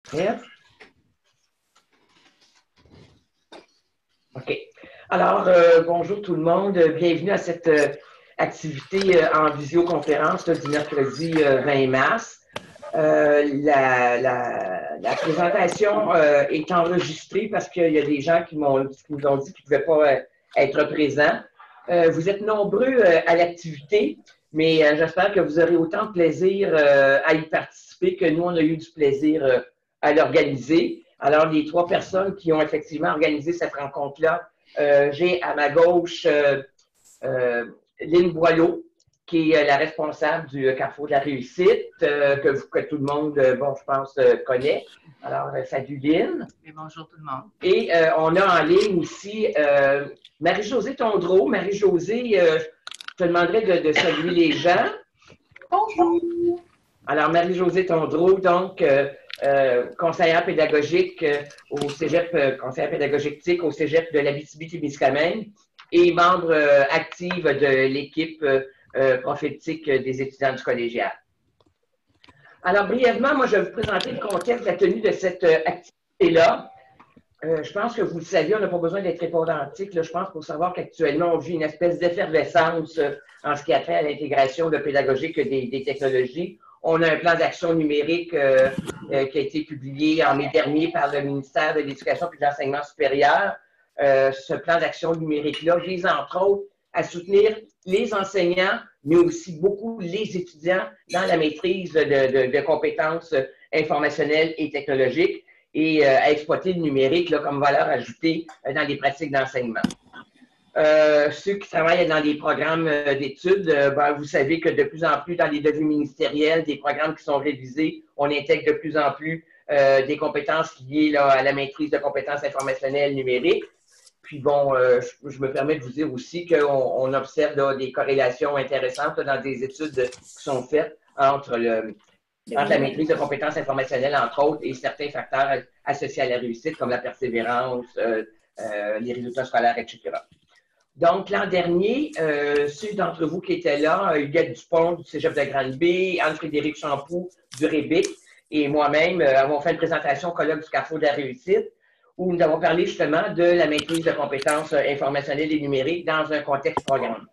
Prête? OK. Alors, bonjour tout le monde. Bienvenue à cette activité en visioconférence là, du mercredi 20 mars. La présentation est enregistrée parce qu'il y a des gens qui nous ont dit qu'ils ne pouvaient pas être présents. Vous êtes nombreux à l'activité, mais j'espère que vous aurez autant de plaisir à y participer que nous, on a eu du plaisir à l'organiser. Alors, les trois personnes qui ont effectivement organisé cette rencontre-là, j'ai à ma gauche Lynn Boileau, qui est la responsable du Carrefour de la Réussite, que tout le monde, bon, je pense, connaît. Alors, salut Lynn. Et bonjour tout le monde. Et on a en ligne ici Marie-Josée Tondreau. Marie-Josée, je te demanderais de saluer les gens. Bonjour. Alors, Marie-Josée Tondreau, donc, conseillère pédagogique au Cégep, conseillère pédagogique TIC au Cégep de l'Abitibi-Témiscamingue et membre active de l'équipe prophétique des étudiants du collégial. Alors, brièvement, moi, je vais vous présenter le contexte de la tenue de cette activité-là. Je pense que vous le savez, on n'a pas besoin d'être répondantique, je pense, pour savoir qu'actuellement, on vit une espèce d'effervescence en ce qui a trait à l'intégration pédagogique des technologies. On a un plan d'action numérique qui a été publié en mai dernier par le ministère de l'Éducation et de l'Enseignement supérieur. Ce plan d'action numérique-là vise, entre autres, à soutenir les enseignants, mais aussi beaucoup les étudiants dans la maîtrise de compétences informationnelles et technologiques et à exploiter le numérique là, comme valeur ajoutée dans les pratiques d'enseignement. Ceux qui travaillent dans les programmes d'études, ben, vous savez que de plus en plus dans les devis ministériels, des programmes qui sont révisés, on intègre de plus en plus des compétences liées là, à la maîtrise de compétences informationnelles numériques. Puis bon, je me permets de vous dire aussi qu'on observe là, des corrélations intéressantes là, dans des études qui sont faites entre la maîtrise de compétences informationnelles, entre autres, et certains facteurs associés à la réussite, comme la persévérance, les résultats scolaires, etc. Donc, l'an dernier, ceux d'entre vous qui étaient là, Huguette Dupont du Cégep de Granby, Anne-Frédérique Champoux du REBIC et moi-même avons fait une présentation au colloque du Carrefour de la Réussite où nous avons parlé justement de la maîtrise de compétences informationnelles et numériques dans un contexte programme.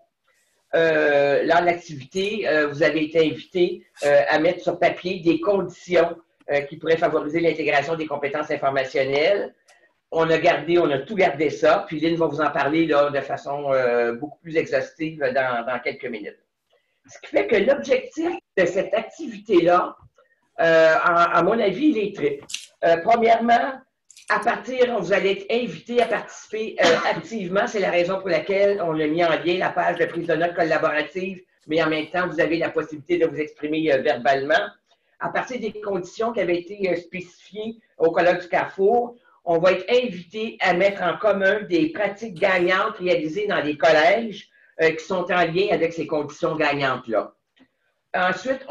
Lors de l'activité, vous avez été invité à mettre sur papier des conditions qui pourraient favoriser l'intégration des compétences informationnelles. On a tout gardé ça, puis Lynn va vous en parler là, de façon beaucoup plus exhaustive dans quelques minutes. Ce qui fait que l'objectif de cette activité-là, à mon avis, il est triple. Premièrement, vous allez être invité à participer activement. C'est la raison pour laquelle on a mis en lien la page de prise de notes collaborative, mais en même temps, vous avez la possibilité de vous exprimer verbalement. À partir des conditions qui avaient été spécifiées au colloque du Carrefour, on va être invité à mettre en commun des pratiques gagnantes réalisées dans les collèges qui sont en lien avec ces conditions gagnantes-là. Ensuite,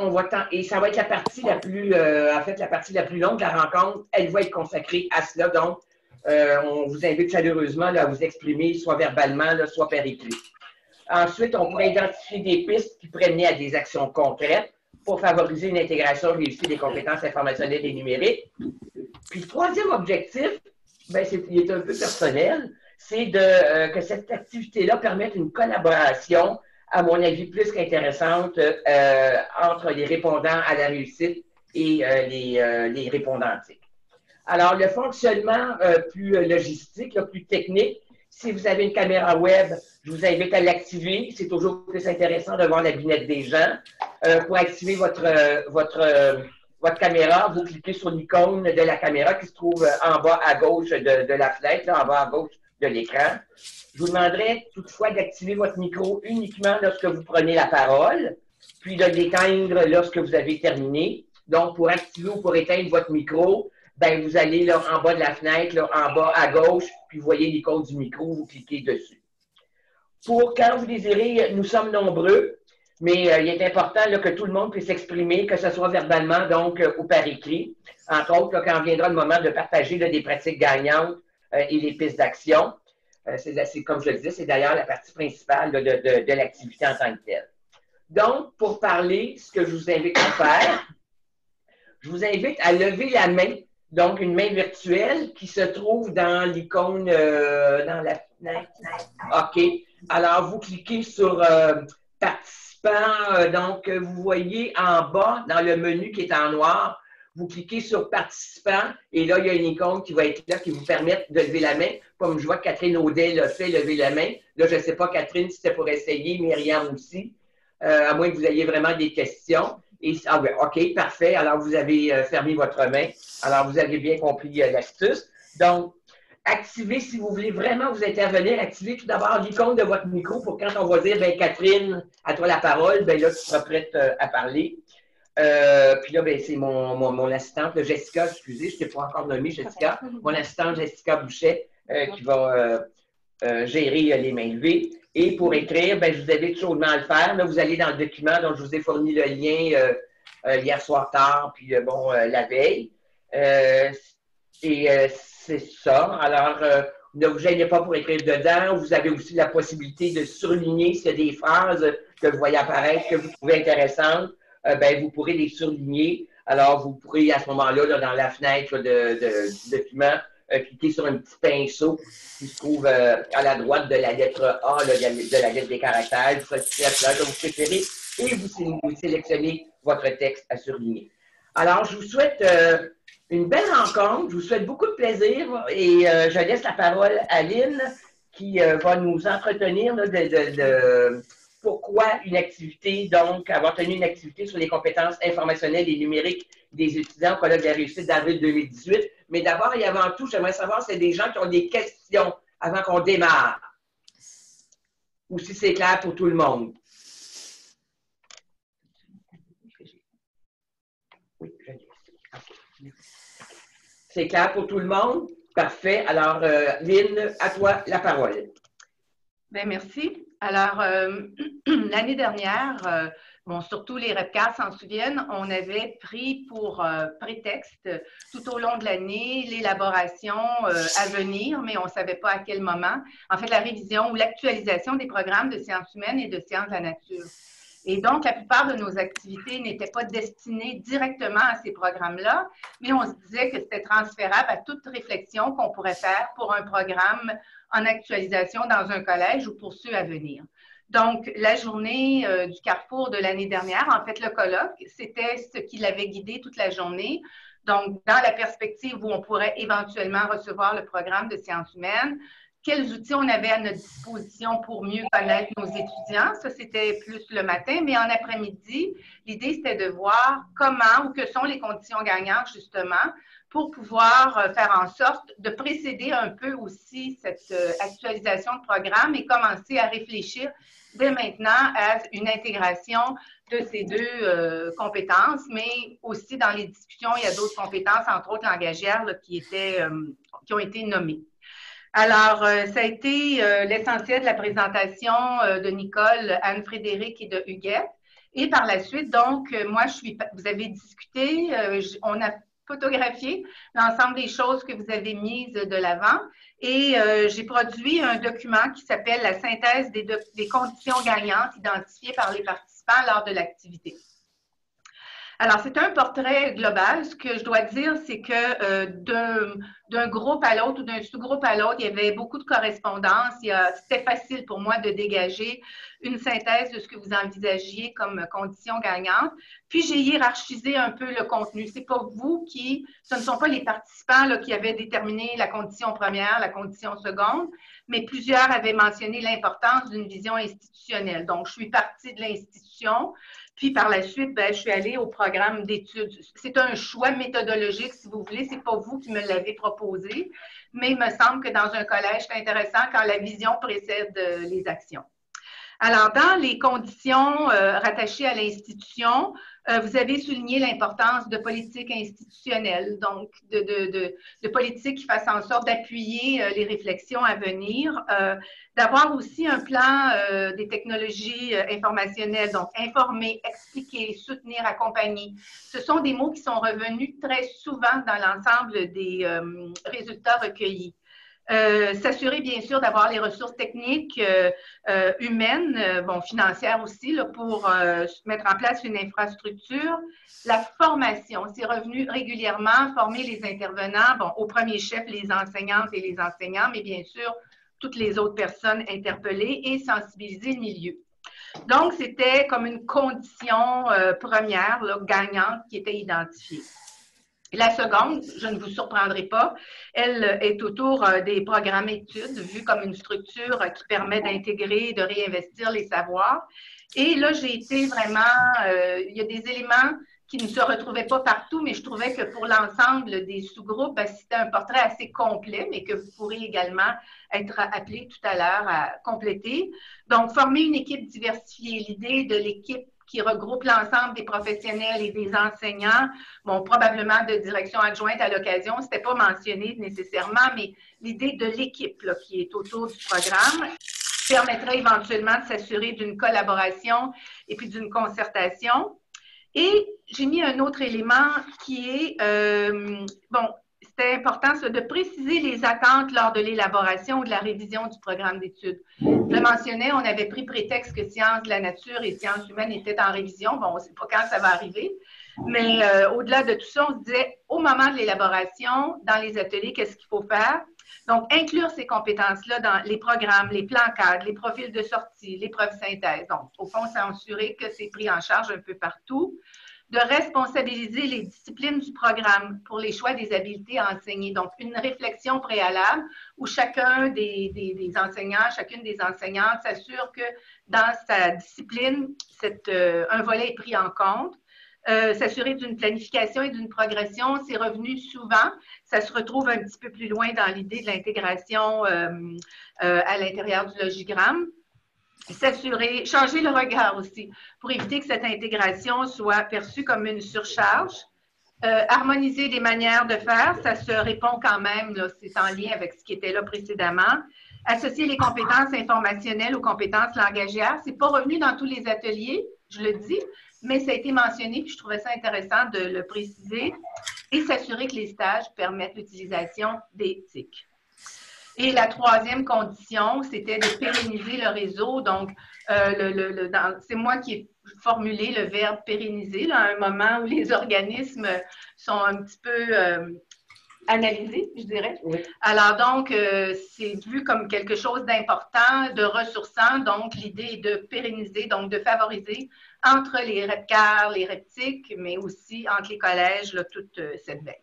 et ça va être la partie la plus, la partie la plus longue de la rencontre, elle va être consacrée à cela. Donc, on vous invite chaleureusement là, à vous exprimer, soit verbalement, là, soit par écrit. Ensuite, on pourrait identifier des pistes qui pourraient mener à des actions concrètes pour favoriser une intégration réussie des compétences informationnelles et numériques. Puis le troisième objectif, ben, il est un peu personnel, c'est que cette activité-là permette une collaboration, à mon avis, plus qu'intéressante entre les répondants à la réussite et les répondants TIC. Alors, le fonctionnement plus logistique, là, plus technique, si vous avez une caméra web, je vous invite à l'activer. C'est toujours plus intéressant de voir la binette des gens. Pour activer votre caméra, vous cliquez sur l'icône de la caméra qui se trouve en bas à gauche de la fenêtre, là, en bas à gauche de l'écran. Je vous demanderai toutefois d'activer votre micro uniquement lorsque vous prenez la parole, puis de l'éteindre lorsque vous avez terminé. Donc, pour activer ou pour éteindre votre micro, ben, vous allez là, en bas de la fenêtre, là, en bas à gauche, puis vous voyez l'icône du micro, vous cliquez dessus. Quand vous désirez, nous sommes nombreux, mais il est important là, que tout le monde puisse s'exprimer, que ce soit verbalement, donc, ou par écrit. Entre autres, là, quand viendra le moment de partager là, des pratiques gagnantes et les pistes d'action. C'est comme je le disais, c'est d'ailleurs la partie principale là, de l'activité en tant que telle. Donc, pour parler, ce que je vous invite à faire, je vous invite à lever la main Donc, une main virtuelle qui se trouve dans l'icône, dans la fenêtre. OK. Alors, vous cliquez sur participants. Donc, vous voyez en bas, dans le menu qui est en noir, vous cliquez sur participants et là, il y a une icône qui va être là qui vous permet de lever la main. Comme je vois que Catherine Audet l'a fait, lever la main. Là, je ne sais pas, Catherine, si c'était pour essayer, Myriam aussi, à moins que vous ayez vraiment des questions. Et, ah oui, OK, parfait. Alors, vous avez fermé votre main. Alors, vous avez bien compris l'astuce. Donc, activez, si vous voulez vraiment vous intervenir, activez tout d'abord l'icône de votre micro pour quand on va dire, ben Catherine, à toi la parole, ben là, tu seras prête à parler. Puis là, ben, c'est mon assistante, Jessica, excusez, je ne t'ai pas encore nommé Jessica, mon assistante Jessica Bouchet qui va gérer les mains levées. Et pour écrire, ben, je vous invite chaudement à le faire. Là, vous allez dans le document dont je vous ai fourni le lien hier soir tard, puis bon, la veille. C'est ça. Alors, ne vous gênez pas pour écrire dedans. Vous avez aussi la possibilité de surligner s'il y a des phrases que vous voyez apparaître, que vous trouvez intéressantes. Ben, vous pourrez les surligner. Alors, vous pourrez à ce moment-là, là, dans la fenêtre du document, cliquer sur un petit pinceau qui se trouve à la droite de la lettre A, là, de la lettre des caractères. Vous choisissez la couleur que vous préférez et vous sélectionnez votre texte à surligner. Alors, je vous souhaite une belle rencontre. Je vous souhaite beaucoup de plaisir et je laisse la parole à Lynn qui va nous entretenir là, de pourquoi une activité, donc avoir tenu une activité sur les compétences informationnelles et numériques des étudiants au Colloque de la réussite d'avril 2018. Mais d'abord et avant tout, j'aimerais savoir si c'est des gens qui ont des questions avant qu'on démarre ou si c'est clair pour tout le monde. Oui, c'est clair pour tout le monde? Parfait. Alors, Lynn, à toi la parole. Bien, merci. Alors, l'année dernière, bon, surtout les REPCAR s'en souviennent, on avait pris pour prétexte tout au long de l'année l'élaboration à venir, mais on ne savait pas à quel moment, en fait, la révision ou l'actualisation des programmes de sciences humaines et de sciences de la nature. Et donc, la plupart de nos activités n'étaient pas destinées directement à ces programmes-là, mais on se disait que c'était transférable à toute réflexion qu'on pourrait faire pour un programme en actualisation dans un collège ou pour ceux à venir. Donc, la journée du Carrefour de l'année dernière, en fait, le colloque, c'était ce qui l'avait guidé toute la journée. Donc, dans la perspective où on pourrait éventuellement recevoir le programme de sciences humaines, quels outils on avait à notre disposition pour mieux connaître nos étudiants. Ça, c'était plus le matin, mais en après-midi, l'idée, c'était de voir comment ou que sont les conditions gagnantes, justement, pour pouvoir faire en sorte de précéder un peu aussi cette actualisation de programme et commencer à réfléchir dès maintenant à une intégration de ces deux compétences, mais aussi dans les discussions, il y a d'autres compétences, entre autres langagières, là, qui ont été nommées. Alors, ça a été l'essentiel de la présentation de Nicole, Anne-Frédérique et de Huguette. Et par la suite, donc, vous avez discuté, on a photographié l'ensemble des choses que vous avez mises de l'avant et j'ai produit un document qui s'appelle la synthèse des conditions gagnantes identifiées par les participants lors de l'activité. Alors, c'est un portrait global. Ce que je dois dire, c'est que d'un groupe à l'autre ou d'un sous-groupe à l'autre, il y avait beaucoup de correspondance. C'était facile pour moi de dégager une synthèse de ce que vous envisagiez comme conditions gagnantes. Puis, j'ai hiérarchisé un peu le contenu. Ce ne sont pas les participants là, qui avaient déterminé la condition première, la condition seconde, mais plusieurs avaient mentionné l'importance d'une vision institutionnelle. Donc, je suis partie de l'institution. Puis, par la suite, je suis allée au programme d'études. C'est un choix méthodologique, si vous voulez. Ce n'est pas vous qui me l'avez proposé, mais il me semble que dans un collège, c'est intéressant quand la vision précède les actions. Alors, dans les conditions rattachées à l'institution, vous avez souligné l'importance de politique institutionnelle, donc de politique qui fasse en sorte d'appuyer les réflexions à venir, d'avoir aussi un plan des technologies informationnelles, donc informer, expliquer, soutenir, accompagner. Ce sont des mots qui sont revenus très souvent dans l'ensemble des résultats recueillis. S'assurer, bien sûr, d'avoir les ressources techniques, humaines, financières aussi, là, pour mettre en place une infrastructure. La formation, c'est revenu régulièrement, former les intervenants, au premier chef, les enseignantes et les enseignants, mais bien sûr, toutes les autres personnes interpellées et sensibiliser le milieu. Donc, c'était comme une condition première, là, gagnante, qui était identifiée. La seconde, je ne vous surprendrai pas, elle est autour des programmes études, vu comme une structure qui permet d'intégrer et de réinvestir les savoirs. Et là, j'ai été vraiment, il y a des éléments qui ne se retrouvaient pas partout, mais je trouvais que pour l'ensemble des sous-groupes, c'était un portrait assez complet, mais que vous pourrez également être appelé tout à l'heure à compléter. Donc, former une équipe diversifiée, l'idée de l'équipe qui regroupe l'ensemble des professionnels et des enseignants, probablement de direction adjointe à l'occasion, ce n'était pas mentionné nécessairement, mais l'idée de l'équipe qui est autour du programme permettrait éventuellement de s'assurer d'une collaboration et puis d'une concertation. Et j'ai mis un autre élément qui est, c'était important de préciser les attentes lors de l'élaboration ou de la révision du programme d'études. Je le mentionnais, on avait pris prétexte que sciences de la nature et sciences humaines étaient en révision. On ne sait pas quand ça va arriver, mais au-delà de tout ça, on se disait, au moment de l'élaboration, dans les ateliers, qu'est-ce qu'il faut faire? Donc, inclure ces compétences-là dans les programmes, les plans cadres, les profils de sortie, l'épreuve synthèse. Donc, au fond, s'assurer que c'est pris en charge un peu partout. De responsabiliser les disciplines du programme pour les choix des habiletés à enseigner. Donc, une réflexion préalable où chacun des enseignants, chacune des enseignantes s'assure que dans sa discipline, un volet est pris en compte. S'assurer d'une planification et d'une progression, c'est revenu souvent. Ça se retrouve un petit peu plus loin dans l'idée de l'intégration à l'intérieur du logigramme. S'assurer, changer le regard aussi, pour éviter que cette intégration soit perçue comme une surcharge. Harmoniser les manières de faire, ça se répond quand même, c'est en lien avec ce qui était là précédemment. Associer les compétences informationnelles aux compétences langagières, c'est pas revenu dans tous les ateliers, je le dis, mais ça a été mentionné, puis je trouvais ça intéressant de le préciser. Et s'assurer que les stages permettent l'utilisation des TIC. Et la troisième condition, c'était de pérenniser le réseau. Donc, c'est moi qui ai formulé le verbe pérenniser là, à un moment où les organismes sont un petit peu analysés, je dirais. Oui. Alors donc, c'est vu comme quelque chose d'important, de ressourçant. Donc, l'idée est de pérenniser, donc de favoriser entre les REPCAR, les REPTIC, mais aussi entre les collèges, là, toute cette veille.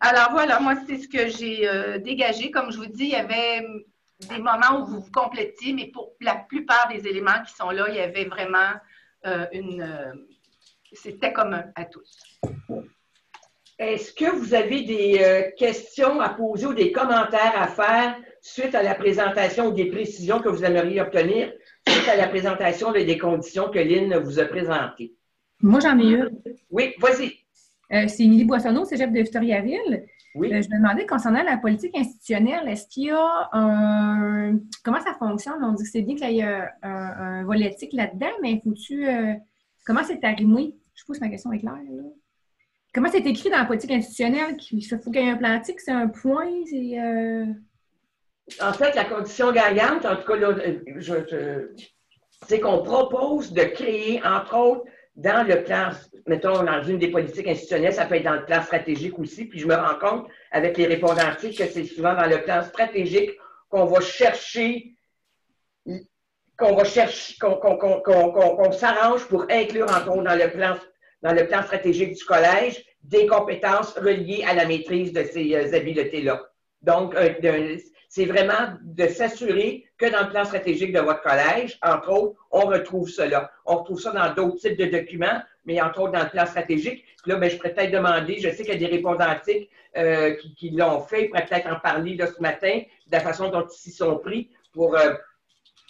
Alors voilà, moi, c'est ce que j'ai dégagé. Comme je vous dis, il y avait des moments où vous vous complétiez, mais pour la plupart des éléments qui sont là, il y avait vraiment c'était commun à tous. Est-ce que vous avez des questions à poser ou des commentaires à faire suite à la présentation ou des précisions que vous aimeriez obtenir suite à la présentation des conditions que Lynn vous a présentées? Moi, j'en ai une. Oui, vas-y. C'est Émilie Boissonneau, cégep de Victoriaville. Oui. Je me demandais, concernant la politique institutionnelle, est-ce qu'il y a un... Comment ça fonctionne? On dit que c'est bien qu'il y ait un volet éthique là-dedans, mais faut-tu... Comment c'est arrimé? Je suppose que ma question est claire, là. Comment c'est écrit dans la politique institutionnelle? Il faut qu'il y ait un plan éthique, c'est un point? En fait, la condition gagnante, en tout cas, là, c'est qu'on propose de créer, entre autres, dans le plan, mettons, dans une des politiques institutionnelles, ça peut être dans le plan stratégique aussi, puis je me rends compte avec les répondants-articles que c'est souvent dans le plan stratégique qu'on va chercher, qu'on s'arrange pour inclure, entre autres, dans le plan stratégique du collège, des compétences reliées à la maîtrise de ces habiletés-là. Donc, c'est vraiment de s'assurer que dans le plan stratégique de votre collège, entre autres, on retrouve cela. On retrouve ça dans d'autres types de documents, mais entre autres dans le plan stratégique. Puis là, je pourrais peut-être demander, je sais qu'il y a des répondants-articles qui l'ont fait, je pourrais peut-être en parler là, ce matin, de la façon dont ils s'y sont pris pour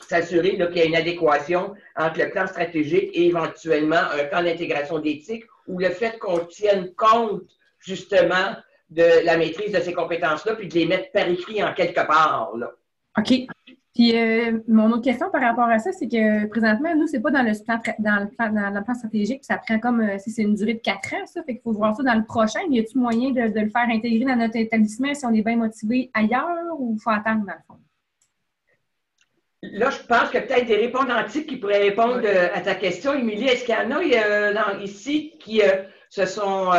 s'assurer qu'il y a une adéquation entre le plan stratégique et éventuellement un plan d'intégration d'éthique ou le fait qu'on tienne compte justement de la maîtrise de ces compétences-là, puis de les mettre par écrit en quelque part. Là. OK. Puis, mon autre question par rapport à ça, c'est que présentement, nous, c'est pas dans le plan stratégique, puis ça prend comme, si c'est une durée de 4 ans, ça, fait qu'il faut voir ça dans le prochain. Y a-t-il moyen de le faire intégrer dans notre établissement si on est bien motivé ailleurs ou il faut attendre dans le fond? Là, je pense que peut-être des répondantiques qui pourraient répondre à ta question. Émilie, est-ce qu'il y en a ici qui se sont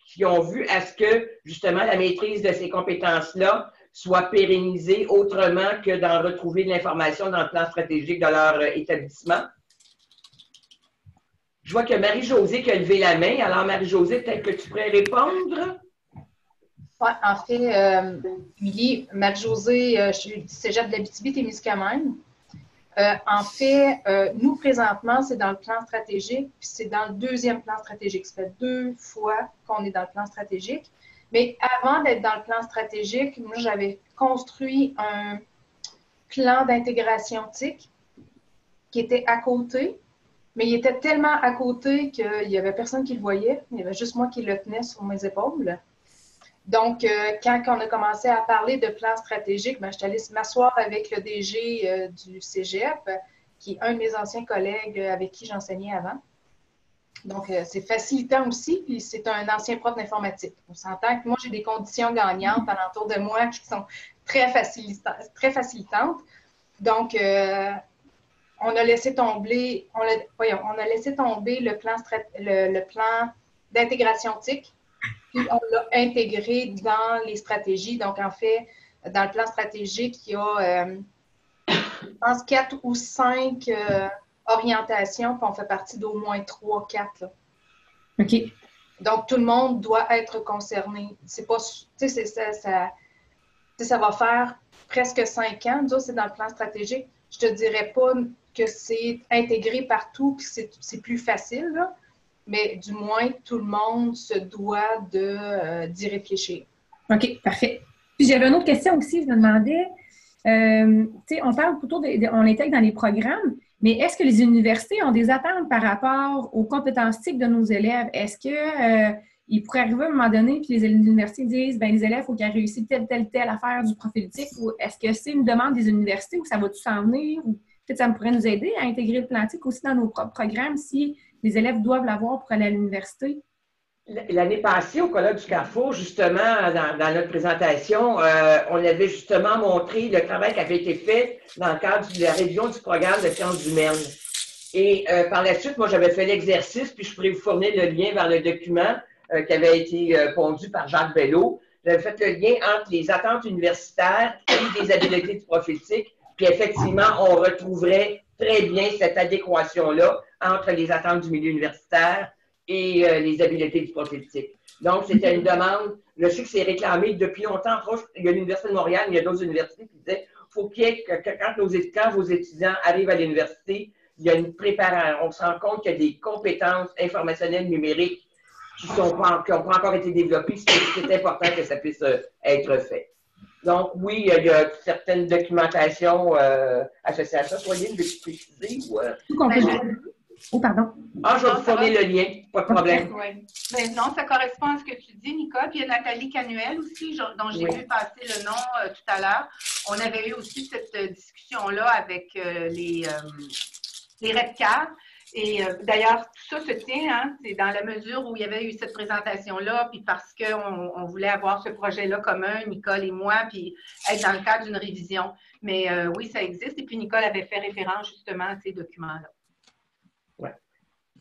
qui ont vu à ce que, justement, la maîtrise de ces compétences-là soit pérennisée autrement que d'en retrouver de l'information dans le plan stratégique de leur établissement? Je vois que Marie-Josée qui a levé la main. Alors, Marie-Josée, peut-être que tu pourrais répondre? Oui, en fait, Émilie, Marie-Josée, je suis du Cégep de l'Abitibi-Témiscamingue. En fait, nous, présentement, c'est dans le plan stratégique, puis c'est dans le deuxième plan stratégique. Ça fait 2 fois qu'on est dans le plan stratégique. Mais avant d'être dans le plan stratégique, moi, j'avais construit un plan d'intégration TIC qui était à côté, mais il était tellement à côté qu'il n'y avait personne qui le voyait. Il y avait juste moi qui le tenais sur mes épaules. Donc, quand on a commencé à parler de plan stratégique, je suis allée m'asseoir avec le DG du Cégep, qui est un de mes anciens collègues avec qui j'enseignais avant. Donc, c'est facilitant aussi, puis c'est un ancien prof d'informatique. On s'entend que moi, j'ai des conditions gagnantes alentour de moi qui sont très facilitantes. Donc, on a laissé tomber, le plan d'intégration TIC, puis on l'a intégré dans les stratégies. Donc, en fait, dans le plan stratégique, il y a, je pense, 4 ou 5 orientations, puis on fait partie d'au moins 3, 4. Là. OK. Donc, tout le monde doit être concerné. C'est pas, tu sais, ça va faire presque 5 ans. Nous autres, c'est dans le plan stratégique. Je te dirais pas que c'est intégré partout, puis c'est plus facile, là. Mais du moins, tout le monde se doit d'y réfléchir. OK, parfait. Puis j'avais une autre question aussi, je me demandais, tu sais, on parle plutôt, on l'intègre dans les programmes, mais est-ce que les universités ont des attentes par rapport aux compétences TIC de nos élèves? Est-ce qu'il pourrait arriver à un moment donné que les universités disent, bien, les élèves, il faut qu'ils aient réussi telle affaire du profil TIC, ou est-ce que c'est une demande des universités ou ça va tout s'en venir? Ou peut-être ça pourrait nous aider à intégrer le plan TIC aussi dans nos propres programmes si les élèves doivent l'avoir pour aller à l'université? L'année passée, au Colloque du Carrefour, justement, dans notre présentation, on avait justement montré le travail qui avait été fait dans le cadre de la révision du programme de sciences humaines. Et par la suite, moi, j'avais fait l'exercice, puis je pourrais vous fournir le lien vers le document qui avait été pondu par Jacques Bello. J'avais fait le lien entre les attentes universitaires et les habiletés du profil TIC. Puis effectivement, on retrouverait très bien cette adéquation-là entre les attentes du milieu universitaire et les habiletés du profil TIC. Donc, c'était une demande. Je sais que c'est réclamé depuis longtemps. Il y a l'Université de Montréal, il y a d'autres universités qui disaient faut qu'il y ait que quand vos étudiants arrivent à l'université, il y a une préparation. On se rend compte qu'il y a des compétences informationnelles numériques qui n'ont pas encore été développées. C'est important que ça puisse être fait. Donc, oui, il y a certaines documentations associées à ça. Soyez, veux-tu préciser? Oh, pardon. Ah, je vais vous fournir le lien, pas de problème. Oui. Ben, non, ça correspond à ce que tu dis, Nicole. Puis il y a Nathalie Canuel aussi, dont j'ai vu passer le nom tout à l'heure. On avait eu aussi cette discussion-là avec les REPCAR. Et d'ailleurs, tout ça se tient, hein, c'est dans la mesure où il y avait eu cette présentation-là, puis parce qu'on voulait avoir ce projet-là commun, Nicole et moi, puis être dans le cadre d'une révision. Mais oui, ça existe. Et puis Nicole avait fait référence justement à ces documents-là. Oui.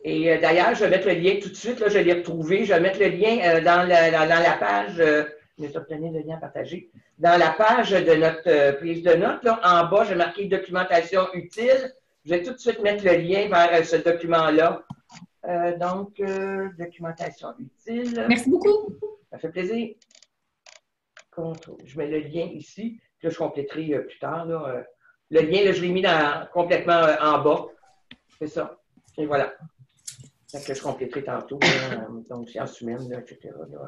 Et d'ailleurs, je vais mettre le lien tout de suite, là, je l'ai retrouvé. Je vais mettre le lien dans la page, je vais obtenir le lien partagé. Dans la page de notre prise de notes, là, en bas, j'ai marqué documentation utile. Je vais tout de suite mettre le lien vers ce document-là. Donc, documentation utile. Merci beaucoup. Ça fait plaisir. Je mets le lien ici. Là, je compléterai plus tard. Là, le lien, là, je l'ai mis complètement en bas. C'est ça. Et voilà. Donc, je compléterai tantôt. Donc, sciences humaines, là, etc. Là.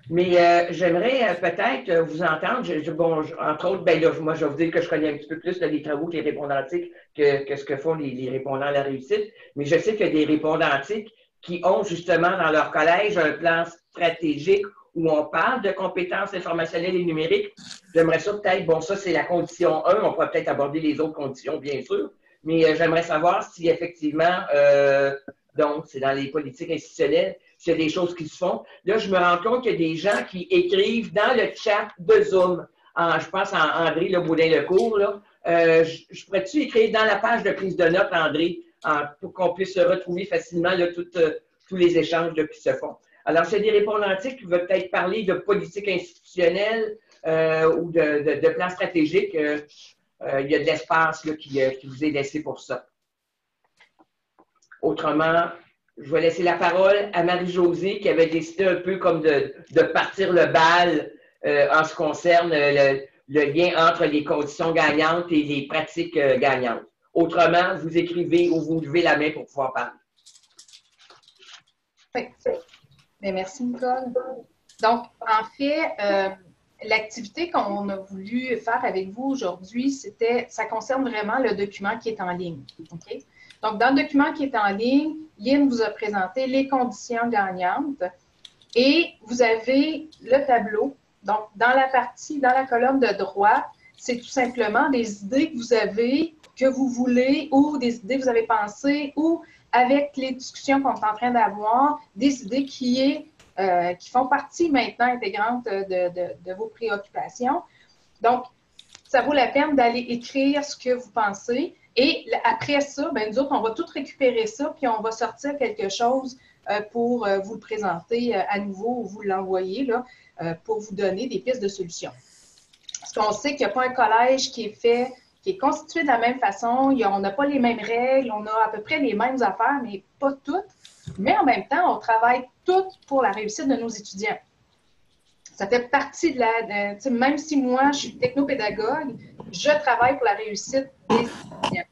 Mais j'aimerais peut-être vous entendre. Entre autres, ben là, moi, je vais vous dire que je connais un petit peu plus là, les travaux des répondantiques que ce que font les répondants à la réussite. Mais je sais qu'il y a des répondantiques qui ont justement dans leur collège un plan stratégique où on parle de compétences informationnelles et numériques. J'aimerais ça peut-être, bon, ça c'est la condition 1, on pourrait peut-être aborder les autres conditions, bien sûr, mais j'aimerais savoir si effectivement, donc c'est dans les politiques institutionnelles, s'il y a des choses qui se font. Là, je me rends compte qu'il y a des gens qui écrivent dans le chat de Zoom. Je pense à André Boudin-Lecourt, là. Je pourrais-tu écrire dans la page de prise de notes, André, pour qu'on puisse retrouver facilement là, tous les échanges qui se font. Alors, c'est des répondantiques qui veulent peut-être parler de politique institutionnelle ou de plan stratégique. Il y a de l'espace qui vous est laissé pour ça. Autrement, je vais laisser la parole à Marie-Josée qui avait décidé un peu comme de partir le bal en ce qui concerne le lien entre les conditions gagnantes et les pratiques gagnantes. Autrement, vous écrivez ou vous levez la main pour pouvoir parler. Oui. Bien, merci, Nicole. Donc, en fait, l'activité qu'on a voulu faire avec vous aujourd'hui, ça concerne vraiment le document qui est en ligne. Okay? Donc, dans le document qui est en ligne, Lynn vous a présenté les conditions gagnantes et vous avez le tableau. Donc, dans la colonne de droite, c'est tout simplement des idées que vous avez, que vous voulez, ou des idées que vous avez pensées, ou avec les discussions qu'on est en train d'avoir, des idées qui font partie maintenant intégrante de vos préoccupations. Donc, ça vaut la peine d'aller écrire ce que vous pensez. Et après ça, bien, nous autres, on va tout récupérer ça, puis on va sortir quelque chose pour vous le présenter à nouveau ou vous l'envoyer là, pour vous donner des pistes de solutions. Parce qu'on sait qu'il n'y a pas un collège qui est constitué de la même façon, on n'a pas les mêmes règles, on a à peu près les mêmes affaires, mais pas toutes. Mais en même temps, on travaille toutes pour la réussite de nos étudiants. Ça fait partie même si moi, je suis technopédagogue, je travaille pour la réussite des étudiants.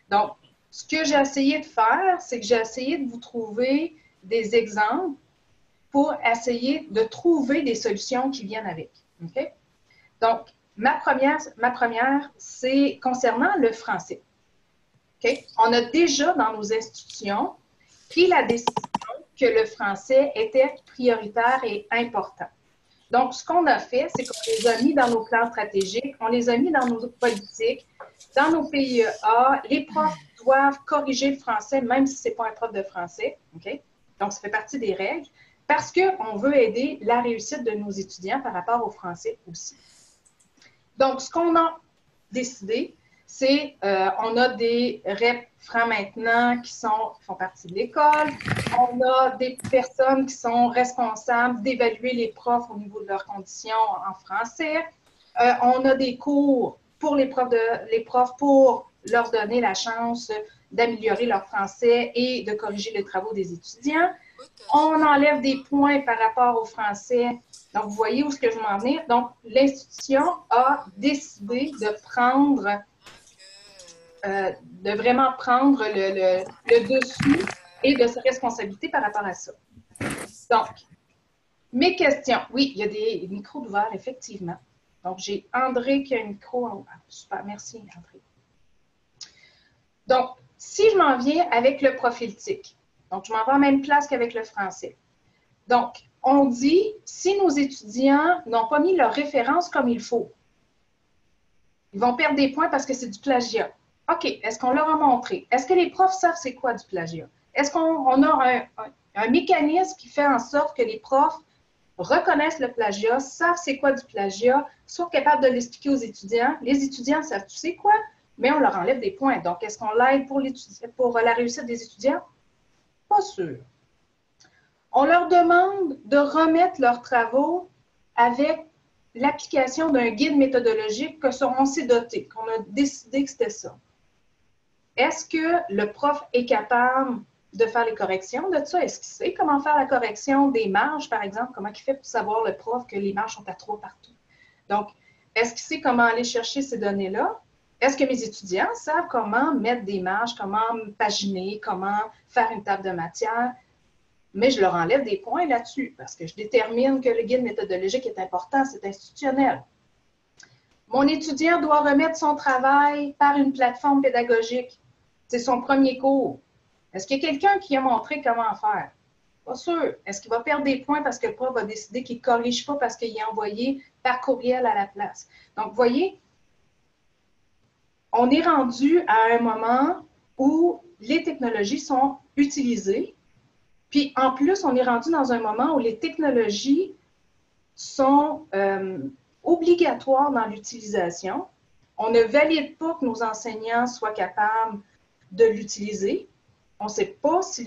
Donc, ce que j'ai essayé de faire, c'est que j'ai essayé de vous trouver des exemples pour essayer de trouver des solutions qui viennent avec. Okay? Donc, ma première, c'est concernant le français. Okay? On a déjà dans nos institutions pris la décision que le français était prioritaire et important. Donc, ce qu'on a fait, c'est qu'on les a mis dans nos plans stratégiques, on les a mis dans nos politiques, dans nos PIEA. Les profs doivent corriger le français, même si ce n'est pas un prof de français. Okay? Donc, ça fait partie des règles, parce qu'on veut aider la réussite de nos étudiants par rapport au français aussi. Donc, ce qu'on a décidé, c'est on a des REP francs maintenant qui font partie de l'école. On a des personnes qui sont responsables d'évaluer les profs au niveau de leurs conditions en français. On a des cours pour les profs pour leur donner la chance d'améliorer leur français et de corriger les travaux des étudiants. On enlève des points par rapport au français. Donc, vous voyez où est-ce que je veux m'en venir. Donc, l'institution a décidé de vraiment prendre le dessus et de sa responsabilité par rapport à ça. Donc, mes questions. Oui, il y a des micros ouverts, effectivement. Donc, j'ai André qui a un micro. Super, merci, André. Donc, si je m'en viens avec le profil TIC, donc je m'en vais en même place qu'avec le français. Donc, on dit, si nos étudiants n'ont pas mis leur référence comme il faut, ils vont perdre des points parce que c'est du plagiat. OK, est-ce qu'on leur a montré? Est-ce que les profs savent c'est quoi du plagiat? Est-ce qu'on a un mécanisme qui fait en sorte que les profs reconnaissent le plagiat, savent c'est quoi du plagiat, soient capables de l'expliquer aux étudiants? Les étudiants savent tu sais quoi, mais on leur enlève des points. Donc, est-ce qu'on l'aide pour la réussite des étudiants? Pas sûr. On leur demande de remettre leurs travaux avec l'application d'un guide méthodologique qu'on s'est doté, qu'on a décidé que c'était ça. Est-ce que le prof est capable de faire les corrections de ça? Est-ce qu'il sait comment faire la correction des marges, par exemple? Comment il fait pour savoir, le prof, que les marges sont à 3 partout? Donc, est-ce qu'il sait comment aller chercher ces données-là? Est-ce que mes étudiants savent comment mettre des marges, comment paginer, comment faire une table de matière? Mais je leur enlève des points là-dessus parce que je détermine que le guide méthodologique est important, c'est institutionnel. Mon étudiant doit remettre son travail par une plateforme pédagogique. C'est son premier cours. Est-ce qu'il y a quelqu'un qui a montré comment faire? Pas sûr. Est-ce qu'il va perdre des points parce que le prof va décider qu'il ne corrige pas parce qu'il est envoyé par courriel à la place? Donc, vous voyez, on est rendu à un moment où les technologies sont utilisées. Puis, en plus, on est rendu dans un moment où les technologies sont obligatoires dans l'utilisation. On ne valide pas que nos enseignants soient capables de l'utiliser. On ne sait pas si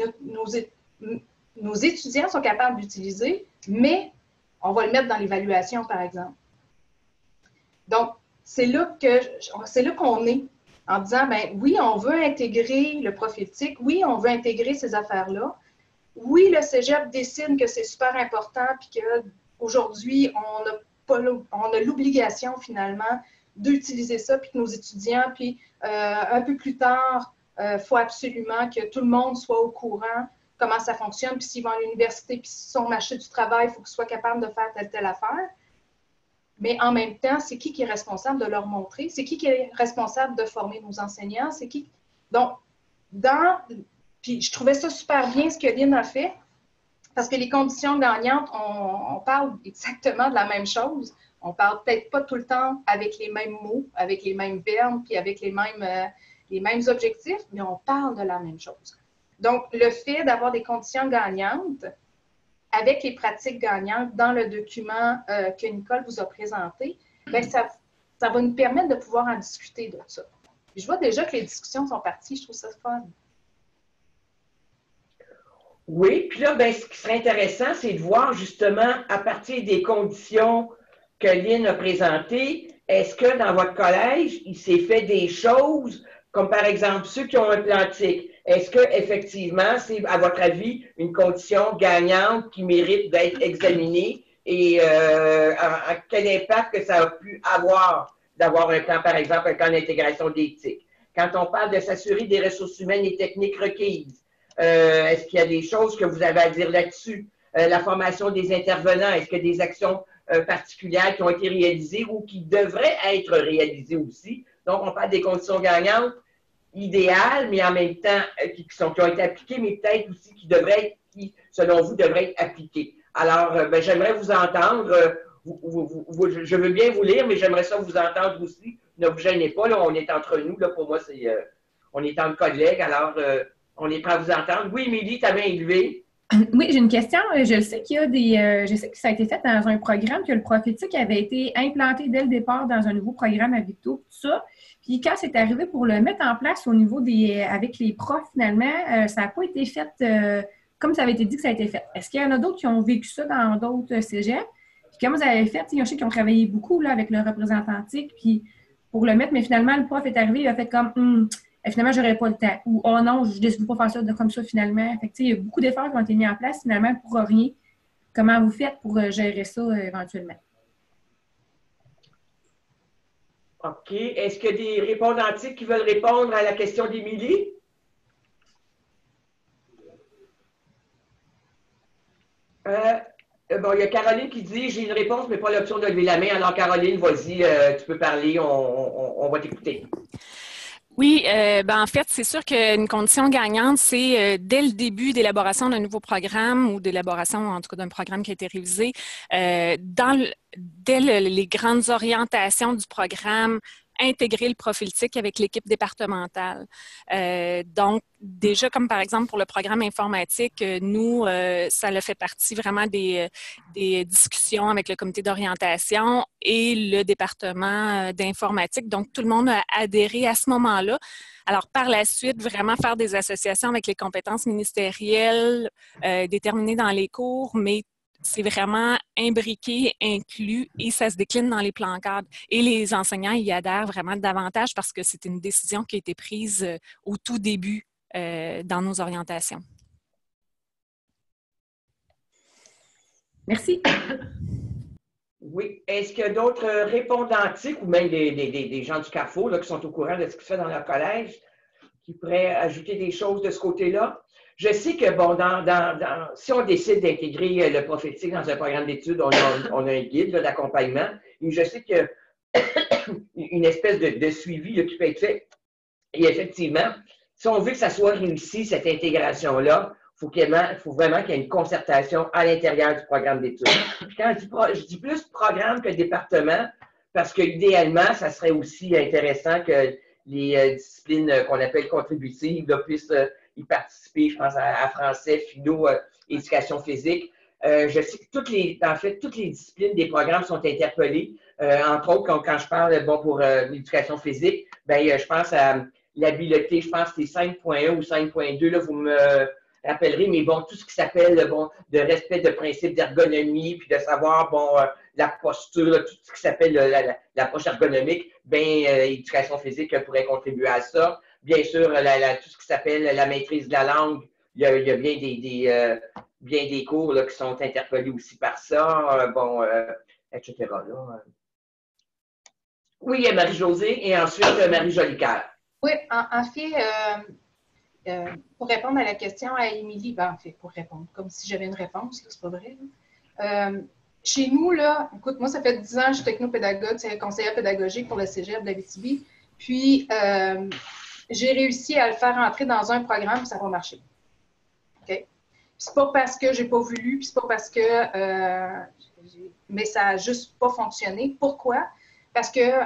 nos étudiants sont capables d'utiliser, mais on va le mettre dans l'évaluation, par exemple. Donc, c'est là qu'on est, en disant, ben oui, on veut intégrer le prophétique, oui, on veut intégrer ces affaires-là. Oui, le cégep décide que c'est super important, puis qu'aujourd'hui, on a l'obligation, finalement, d'utiliser ça, puis que nos étudiants, puis un peu plus tard, il faut absolument que tout le monde soit au courant comment ça fonctionne, puis s'ils vont à l'université, puis s'ils sont marché du travail, il faut qu'ils soient capables de faire telle affaire. Mais en même temps, c'est qui est responsable de leur montrer? C'est qui est responsable de former nos enseignants? C'est qui? Donc, puis je trouvais ça super bien ce que Lynn a fait, parce que les conditions gagnantes, on parle exactement de la même chose. On parle peut-être pas tout le temps avec les mêmes mots, avec les mêmes verbes, puis avec les mêmes objectifs, mais on parle de la même chose. Donc, le fait d'avoir des conditions gagnantes, avec les pratiques gagnantes dans le document que Nicole vous a présenté, bien, ça va nous permettre de pouvoir en discuter de ça. Puis je vois déjà que les discussions sont parties, je trouve ça fun. Oui, puis là, ben, ce qui serait intéressant, c'est de voir justement, à partir des conditions que Lynn a présentées, est-ce que dans votre collège, il s'est fait des choses, comme par exemple ceux qui ont un plantique? Est-ce qu'effectivement, c'est, à votre avis, une condition gagnante qui mérite d'être examinée et quel impact que ça a pu avoir d'avoir un plan, par exemple, un plan d'intégration d'éthique? Quand on parle de s'assurer des ressources humaines et techniques requises, est-ce qu'il y a des choses que vous avez à dire là-dessus? La formation des intervenants, est-ce qu'il y a des actions particulières qui ont été réalisées ou qui devraient être réalisées aussi? Donc, on parle des conditions gagnantes idéales, mais en même temps qui ont été appliquées, mais peut-être aussi qui, selon vous, devraient être appliquées. Alors, ben, j'aimerais vous entendre. Je veux bien vous lire, mais j'aimerais ça vous entendre aussi. Ne vous gênez pas, là, on est entre nous. Là, pour moi, on est entre collègues, alors on est prêt à vous entendre. Oui, Émilie, ta main est levée. Oui, j'ai une question. Je sais qu'il y a je sais que ça a été fait dans un programme, que le prophétique avait été implanté dès le départ dans un nouveau programme à Victo, tout ça. Puis quand c'est arrivé pour le mettre en place au niveau avec les profs, finalement, ça n'a pas été fait comme ça avait été dit que ça a été fait. Est-ce qu'il y en a d'autres qui ont vécu ça dans d'autres cégeps? Puis comment vous avez fait? Il y en a qui ont travaillé beaucoup là, avec le représentantique, puis pour le mettre, mais finalement, le prof est arrivé, il a fait comme finalement, j'aurais pas le temps. Ou oh non, je ne décide pas faire ça comme ça finalement. Fait que, il y a beaucoup d'efforts qui ont été mis en place finalement pour rien. Comment vous faites pour gérer ça éventuellement? OK. Est-ce qu'il y a des répondantiques qui veulent répondre à la question d'Émilie? Bon, il y a Caroline qui dit « J'ai une réponse, mais pas l'option de lever la main. » Alors, Caroline, vas-y, tu peux parler, on va t'écouter. Oui, en fait, c'est sûr qu'une condition gagnante, c'est dès le début d'élaboration d'un nouveau programme ou d'élaboration, en tout cas, d'un programme qui a été révisé, dès les grandes orientations du programme, intégrer le profil TIC avec l'équipe départementale. Donc, déjà, comme par exemple pour le programme informatique, nous, ça le fait partie vraiment des discussions avec le comité d'orientation et le département d'informatique. Donc, tout le monde a adhéré à ce moment-là. Alors, par la suite, vraiment faire des associations avec les compétences ministérielles déterminées dans les cours, mais c'est vraiment imbriqué, inclus et ça se décline dans les plans cadres. Et les enseignants y adhèrent vraiment davantage parce que c'est une décision qui a été prise au tout début dans nos orientations. Merci. Oui. Est-ce qu'il y a d'autres répondantiques ou même des gens du Carrefour là, qui sont au courant de ce qui se fait dans leur collège qui pourraient ajouter des choses de ce côté-là? Je sais que, bon, si on décide d'intégrer le prophétique dans un programme d'études, on a un guide d'accompagnement. Et je sais qu'il y a une espèce de suivi là, qui peut être fait. Et effectivement, si on veut que ça soit réussi, cette intégration-là, il faut vraiment qu'il y ait une concertation à l'intérieur du programme d'études. Quand je dis plus programme que département, parce qu'idéalement, ça serait aussi intéressant que les disciplines qu'on appelle contributives là, puissent y participer, je pense à français, philo, éducation physique. Je sais que toutes les disciplines des programmes sont interpellées. Entre autres, quand je parle pour l'éducation physique, je pense à l'habileté, je pense que c'est 5.1 ou 5.2, là, vous me rappellerez, mais bon, tout ce qui s'appelle de respect de principe d'ergonomie, puis de savoir, la posture, là, tout ce qui s'appelle l'approche ergonomique, éducation physique pourrait contribuer à ça. Bien sûr, tout ce qui s'appelle la maîtrise de la langue, il y a bien des cours là, qui sont interpellés aussi par ça, etc. Là. Oui, il y a Marie-Josée et ensuite Marie-Jolicoeur. Oui, en fait, pour répondre à la question à Émilie, en fait, pour répondre, comme si j'avais une réponse, c'est pas vrai. Chez nous, là, écoute, moi, ça fait 10 ans que je suis technopédagogue, c'est conseillère pédagogique pour le cégep d'Abitibi. Puis, j'ai réussi à le faire entrer dans un programme, ça va marcher. OK? C'est pas parce que j'ai pas voulu, puis c'est pas parce que... mais ça a juste pas fonctionné. Pourquoi? Parce que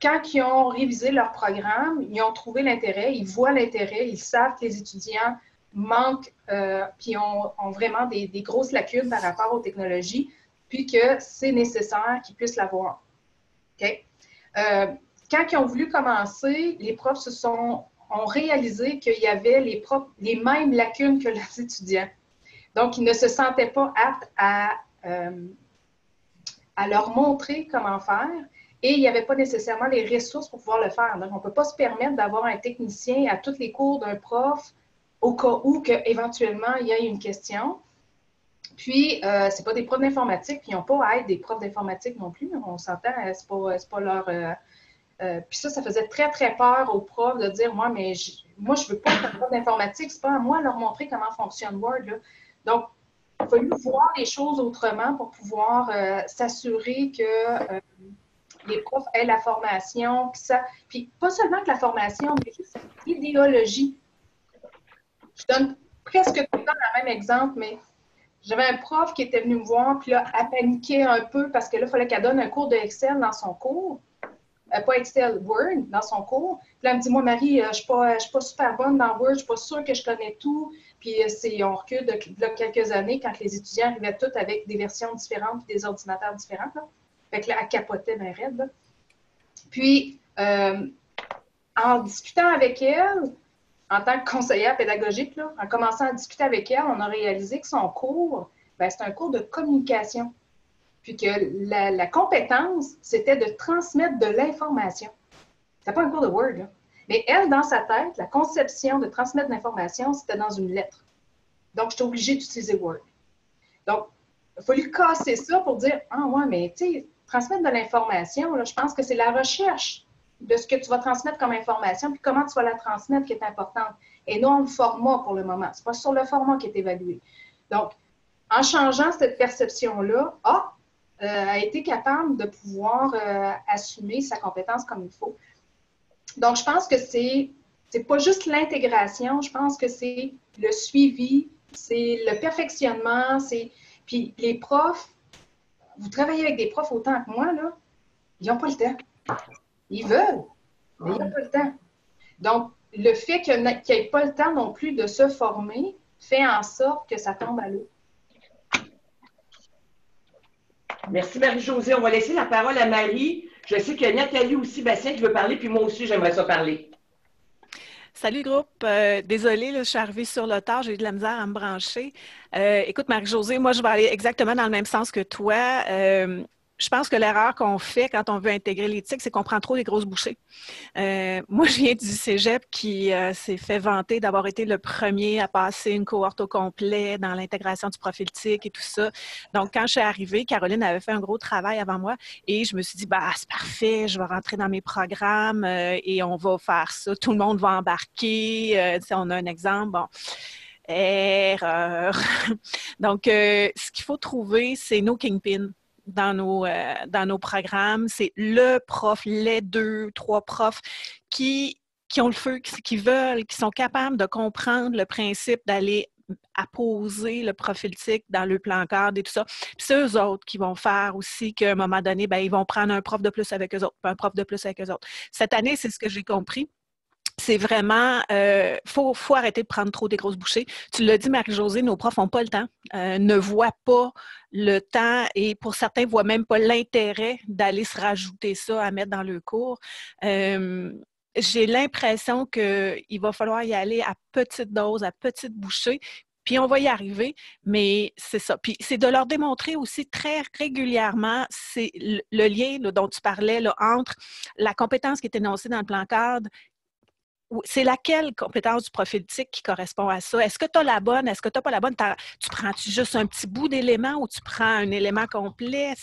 quand ils ont révisé leur programme, ils ont trouvé l'intérêt, ils voient l'intérêt, ils savent que les étudiants manquent, puis ont vraiment des grosses lacunes par rapport aux technologies, puis que c'est nécessaire qu'ils puissent l'avoir. OK? Quand ils ont voulu commencer, les profs ont réalisé qu'il y avait les mêmes lacunes que leurs étudiants. Donc, ils ne se sentaient pas aptes à leur montrer comment faire. Et il n'y avait pas nécessairement les ressources pour pouvoir le faire. Donc, on ne peut pas se permettre d'avoir un technicien à tous les cours d'un prof au cas où éventuellement il y ait une question. Puis, ce n'est pas des profs d'informatique, puis ils n'ont pas à être des profs d'informatique non plus. On s'entend, c'est pas leur... puis ça faisait très, très peur aux profs de dire, moi, je veux pas être un prof d'informatique, c'est pas à moi de leur montrer comment fonctionne Word. Là. Donc, il a fallu voir les choses autrement pour pouvoir s'assurer que... les profs aient la formation, puis pas seulement que la formation, mais juste l'idéologie. Je donne presque tout le temps le même exemple, mais j'avais un prof qui était venu me voir, puis là, elle paniquait un peu parce que là, il fallait qu'elle donne un cours de Excel dans son cours. Pas Excel, Word, dans son cours. Puis là, elle me dit, moi, Marie, je ne suis pas super bonne dans Word, je ne suis pas sûre que je connais tout. Puis on recule de quelques années quand les étudiants arrivaient tous avec des versions différentes et des ordinateurs différents. Là. Fait que là, elle capotait bien raide. Là. Puis, en discutant avec elle, en tant que conseillère pédagogique, là, en commençant à discuter avec elle, on a réalisé que son cours, c'est un cours de communication. Puis que la compétence, c'était de transmettre de l'information. C'était pas un cours de Word, là. Mais elle, dans sa tête, la conception de transmettre de l'information, c'était dans une lettre. Donc, j'étais obligée d'utiliser Word. Donc, il a fallu casser ça pour dire, ah ouais, mais tu sais, transmettre de l'information, là, je pense que c'est la recherche de ce que tu vas transmettre comme information, puis comment tu vas la transmettre qui est importante. Et non le format pour le moment. C'est pas sur le format qui est évalué. Donc, en changeant cette perception-là, a été capable de pouvoir assumer sa compétence comme il faut. Donc, je pense que c'est pas juste l'intégration, je pense que c'est le suivi, c'est le perfectionnement, puis les profs, vous travaillez avec des profs autant que moi, là, ils n'ont pas le temps. Ils veulent, mais ils n'ont pas le temps. Donc, le fait qu'ils n'aient pas le temps non plus de se former fait en sorte que ça tombe à l'eau. Merci Marie-Josée. On va laisser la parole à Marie. Je sais que Nathalie aussi, Bastien, qui veut parler, puis moi aussi, j'aimerais ça parler. Salut groupe, désolée, là, je suis arrivée sur le tard, j'ai eu de la misère à me brancher. Écoute Marie-Josée, moi je vais aller exactement dans le même sens que toi. Je pense que l'erreur qu'on fait quand on veut intégrer l'éthique, c'est qu'on prend trop des grosses bouchées. Moi, je viens du cégep qui s'est fait vanter d'avoir été le premier à passer une cohorte au complet dans l'intégration du profil TIC et tout ça. Donc, quand je suis arrivée, Caroline avait fait un gros travail avant moi et je me suis dit, c'est parfait, je vais rentrer dans mes programmes et on va faire ça. Tout le monde va embarquer. On a un exemple, bon. Erreur. Donc, ce qu'il faut trouver, c'est nos kingpins. Dans nos programmes, c'est le prof, les 2, 3 profs qui ont le feu, qui veulent, qui sont capables de comprendre le principe d'aller apposer le profil TIC dans le plan cadre et tout ça. Puis c'est eux autres qui vont faire aussi qu'à un moment donné, bien, ils vont prendre un prof de plus avec eux autres, puis un prof de plus avec eux autres. Cette année, c'est ce que j'ai compris. C'est vraiment, faut arrêter de prendre trop des grosses bouchées. Tu l'as dit, Marie-Josée, nos profs n'ont pas le temps, ne voient pas le temps et pour certains, ne voient même pas l'intérêt d'aller se rajouter ça à mettre dans le cours. J'ai l'impression qu'il va falloir y aller à petite dose, à petite bouchée, puis on va y arriver, mais c'est ça. Puis c'est de leur démontrer aussi très régulièrement c'est le lien là, dont tu parlais là, entre la compétence qui est énoncée dans le plan cadre. C'est laquelle compétence du profil TIC qui correspond à ça? Est-ce que tu as la bonne? Est-ce que tu n'as pas la bonne? Tu prends-tu juste un petit bout d'élément ou tu prends un élément complet?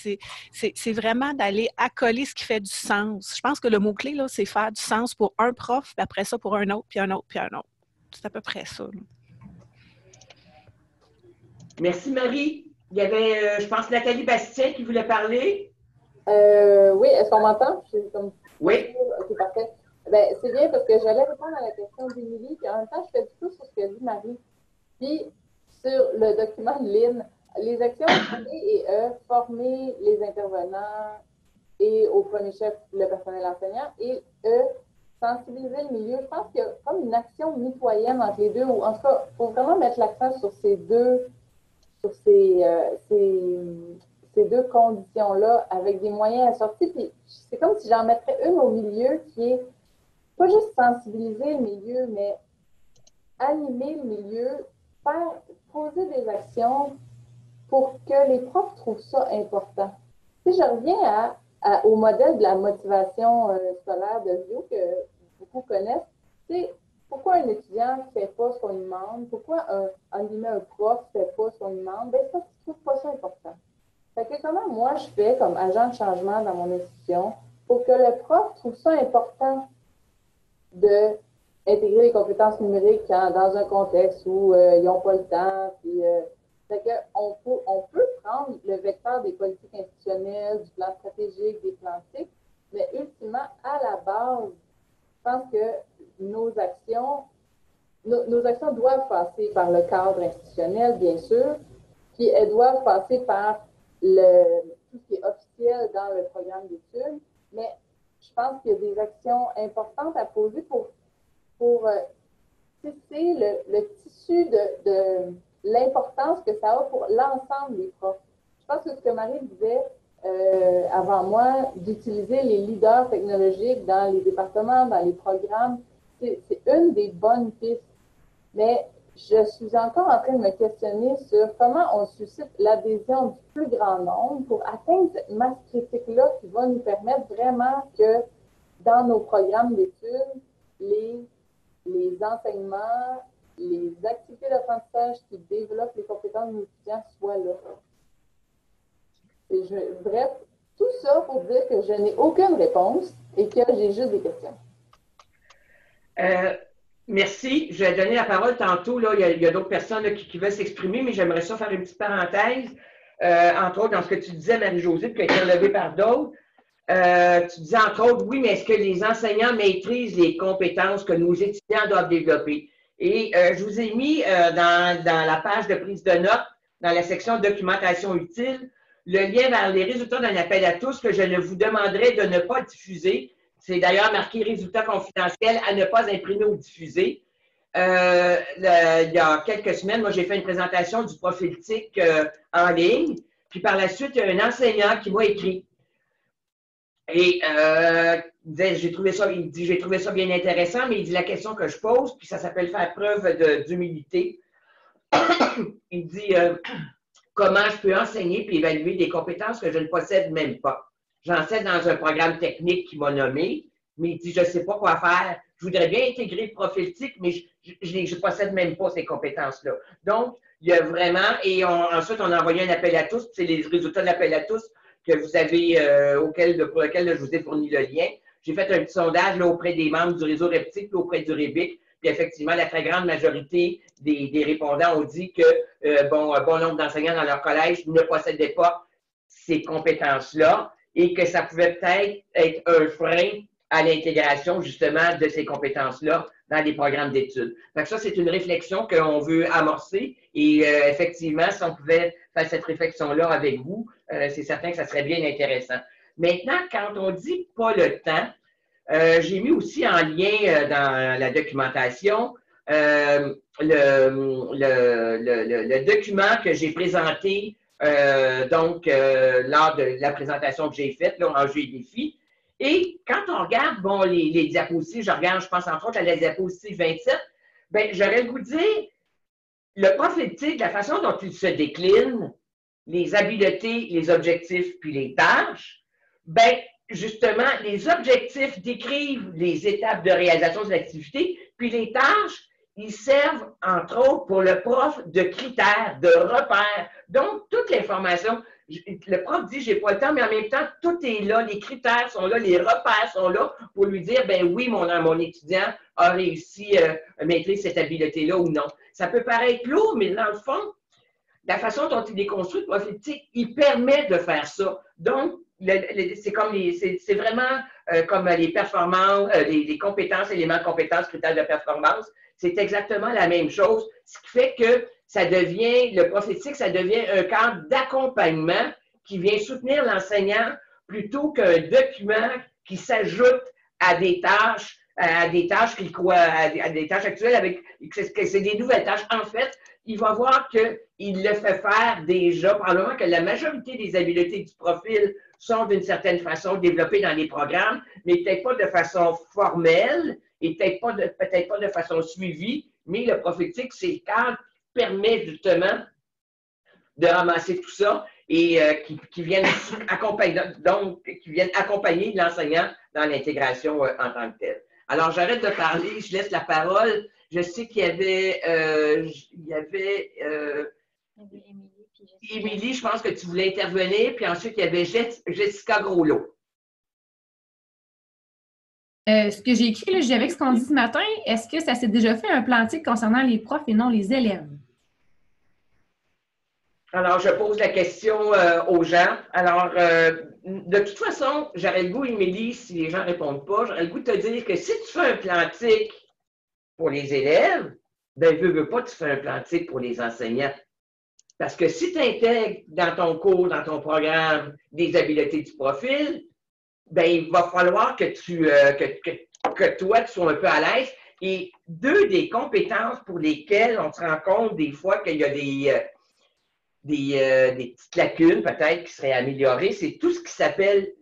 C'est vraiment d'aller accoler ce qui fait du sens. Je pense que le mot-clé, là, c'est faire du sens pour un prof, puis après ça pour un autre, puis un autre, puis un autre. C'est à peu près ça. Là. Merci, Marie. Il y avait, je pense, Nathalie Bastien qui voulait parler. Oui, est-ce qu'on m'entend? Oui. OK, parfait. Ben, c'est bien parce que j'allais répondre à la question d'Émilie, puis en même temps, je fais du coup sur ce que dit Marie. Puis, sur le document de Lynn, les actions C et E, former les intervenants et au premier chef, le personnel enseignant, et E, sensibiliser le milieu. Je pense qu'il y a comme une action mitoyenne entre les deux, ou en tout cas, il faut vraiment mettre l'accent sur ces deux conditions-là avec des moyens assortis. Puis, c'est comme si j'en mettrais une au milieu qui est pas juste sensibiliser le milieu, mais animer le milieu, poser des actions pour que les profs trouvent ça important. Si je reviens au modèle de la motivation scolaire de Rio, que beaucoup connaissent, c'est pourquoi un étudiant ne fait pas ce qu'on lui demande, pourquoi un prof ne fait pas ce qu'on lui demande, bien, c'est parce qu'il ne trouve pas ça important. Fait que comment moi je fais comme agent de changement dans mon institution pour que le prof trouve ça important d'intégrer les compétences numériques dans un contexte où ils n'ont pas le temps. Puis, on peut prendre le vecteur des politiques institutionnelles, du plan stratégique, des plans TIC, mais ultimement, à la base, je pense que nos actions doivent passer par le cadre institutionnel, bien sûr, puis elles doivent passer par tout ce qui est officiel dans le programme d'études, mais je pense qu'il y a des actions importantes à poser pour tisser le tissu de l'importance que ça a pour l'ensemble des profs. Je pense que ce que Marie disait avant moi, d'utiliser les leaders technologiques dans les départements, dans les programmes, c'est une des bonnes pistes. Mais je suis encore en train de me questionner sur comment on suscite l'adhésion du plus grand nombre pour atteindre cette masse critique-là qui va nous permettre vraiment que dans nos programmes d'études, les enseignements, les activités d'apprentissage qui développent les compétences de nos étudiants soient là. Bref, tout ça pour dire que je n'ai aucune réponse et que j'ai juste des questions. Merci. Je vais donner la parole tantôt. Là, il y a d'autres personnes là, qui veulent s'exprimer, mais j'aimerais ça faire une petite parenthèse. Entre autres, dans ce que tu disais, Marie-Josée, puis qui a été relevé par d'autres. Tu disais, entre autres, oui, mais est-ce que les enseignants maîtrisent les compétences que nos étudiants doivent développer? Et je vous ai mis dans la page de prise de notes, dans la section documentation utile, le lien vers les résultats d'un appel à tous que je ne vous demanderai de ne pas diffuser. C'est d'ailleurs marqué « Résultats confidentiels à ne pas imprimer ou diffuser ». Il y a quelques semaines, moi, j'ai fait une présentation du profil TIC en ligne. Puis par la suite, il y a un enseignant qui m'a écrit. Et il dit, j'ai trouvé ça bien intéressant, mais il dit la question que je pose, puis ça s'appelle faire preuve d'humilité. Il dit comment je peux enseigner puis évaluer des compétences que je ne possède même pas. J'enseigne dans un programme technique qui m'a nommé, mais il dit je ne sais pas quoi faire. Je voudrais bien intégrer le profil TIC, mais je ne possède même pas ces compétences-là. Donc, il y a vraiment, et ensuite, on a envoyé un appel à tous, c'est les résultats de l'appel à tous que vous avez, pour lequel je vous ai fourni le lien. J'ai fait un petit sondage là, auprès des membres du réseau REPTIC, auprès du REBIC, puis effectivement, la très grande majorité des répondants ont dit que un bon nombre d'enseignants dans leur collège ne possédaient pas ces compétences-là et que ça pouvait peut-être être un frein à l'intégration, justement, de ces compétences-là dans les programmes d'études. Donc ça, c'est une réflexion qu'on veut amorcer et effectivement, si on pouvait faire cette réflexion-là avec vous, c'est certain que ça serait bien intéressant. Maintenant, quand on dit pas le temps, j'ai mis aussi en lien dans la documentation le document que j'ai présenté lors de la présentation que j'ai faite, là, Enjeux et défis. Et quand on regarde les diapositives, je pense entre autres à la diapositive 27, ben, j'aurais le goût de dire, le profil éthique, la façon dont il se décline, les habiletés, les objectifs, puis les tâches, ben, justement, les objectifs décrivent les étapes de réalisation de l'activité, puis les tâches, ils servent, entre autres, pour le prof de critères, de repères. Donc, toute l'information, le prof dit, j'ai pas le temps, mais en même temps, tout est là, les critères sont là, les repères sont là pour lui dire, ben oui, mon étudiant a réussi à maîtriser cette habileté-là ou non. Ça peut paraître lourd, mais dans le fond, la façon dont il est construit, le profil éthique, il permet de faire ça. Donc, c'est vraiment comme les performances, les compétences, éléments de compétences, critères de performance. C'est exactement la même chose, ce qui fait que ça devient, le profil éthique, ça devient un cadre d'accompagnement qui vient soutenir l'enseignant plutôt qu'un document qui s'ajoute à des tâches, à des tâches actuelles avec, que c'est des nouvelles tâches. En fait, il va voir qu'il le fait faire déjà, probablement que la majorité des habiletés du profil sont d'une certaine façon développées dans les programmes, mais peut-être pas de façon formelle et peut-être pas de façon suivie, mais le profil éthique, c'est le cadre qui permet justement de ramasser tout ça et qui viennent accompagner l'enseignant dans l'intégration en tant que telle. Alors, j'arrête de parler, je laisse la parole. Je sais qu'il y avait, Émilie, je pense que tu voulais intervenir, puis ensuite, il y avait Jessica Groslot. Ce que j'ai écrit, là, avec ce qu'on dit ce matin, est-ce que ça s'est déjà fait un plan éthique concernant les profs et non les élèves? Alors, je pose la question aux gens. Alors, de toute façon, j'aurais le goût, Émilie, si les gens ne répondent pas, j'aurais le goût de te dire que si tu fais un plan éthique pour les élèves, ben, veux pas, tu fais un plan éthique pour les enseignants. Parce que si tu intègres dans ton cours, dans ton programme, des habiletés du profil, ben, il va falloir que toi, tu sois un peu à l'aise. Et deux des compétences pour lesquelles on se rend compte des fois qu'il y a des petites lacunes peut-être qui seraient améliorées, c'est tout ce qui s'appelle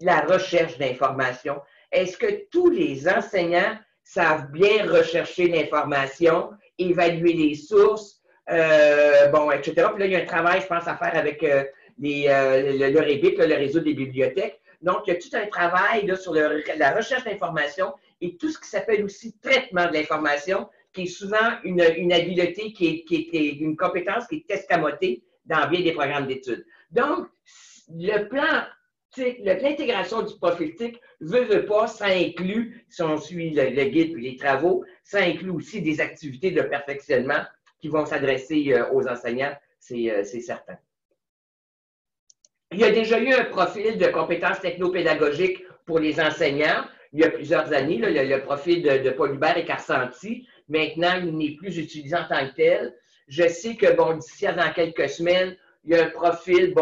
la recherche d'information. Est-ce que tous les enseignants savent bien rechercher l'information, évaluer les sources, etc. Puis là, il y a un travail, je pense, à faire avec le REBIC, le réseau des bibliothèques. Donc, il y a tout un travail là, sur la recherche d'information et tout ce qui s'appelle aussi traitement de l'information, qui est souvent une habileté, qui est une compétence qui est escamotée dans bien des programmes d'études. Donc, l'intégration du profil éthique veut pas, ça inclut, si on suit le guide et les travaux, ça inclut aussi des activités de perfectionnement qui vont s'adresser aux enseignants, c'est certain. Il y a déjà eu un profil de compétences technopédagogiques pour les enseignants il y a plusieurs années, là, le profil de Paul-Hubert et Carsanti. Maintenant, il n'est plus utilisé en tant que tel. Je sais que, d'ici dans quelques semaines, il y a un profil,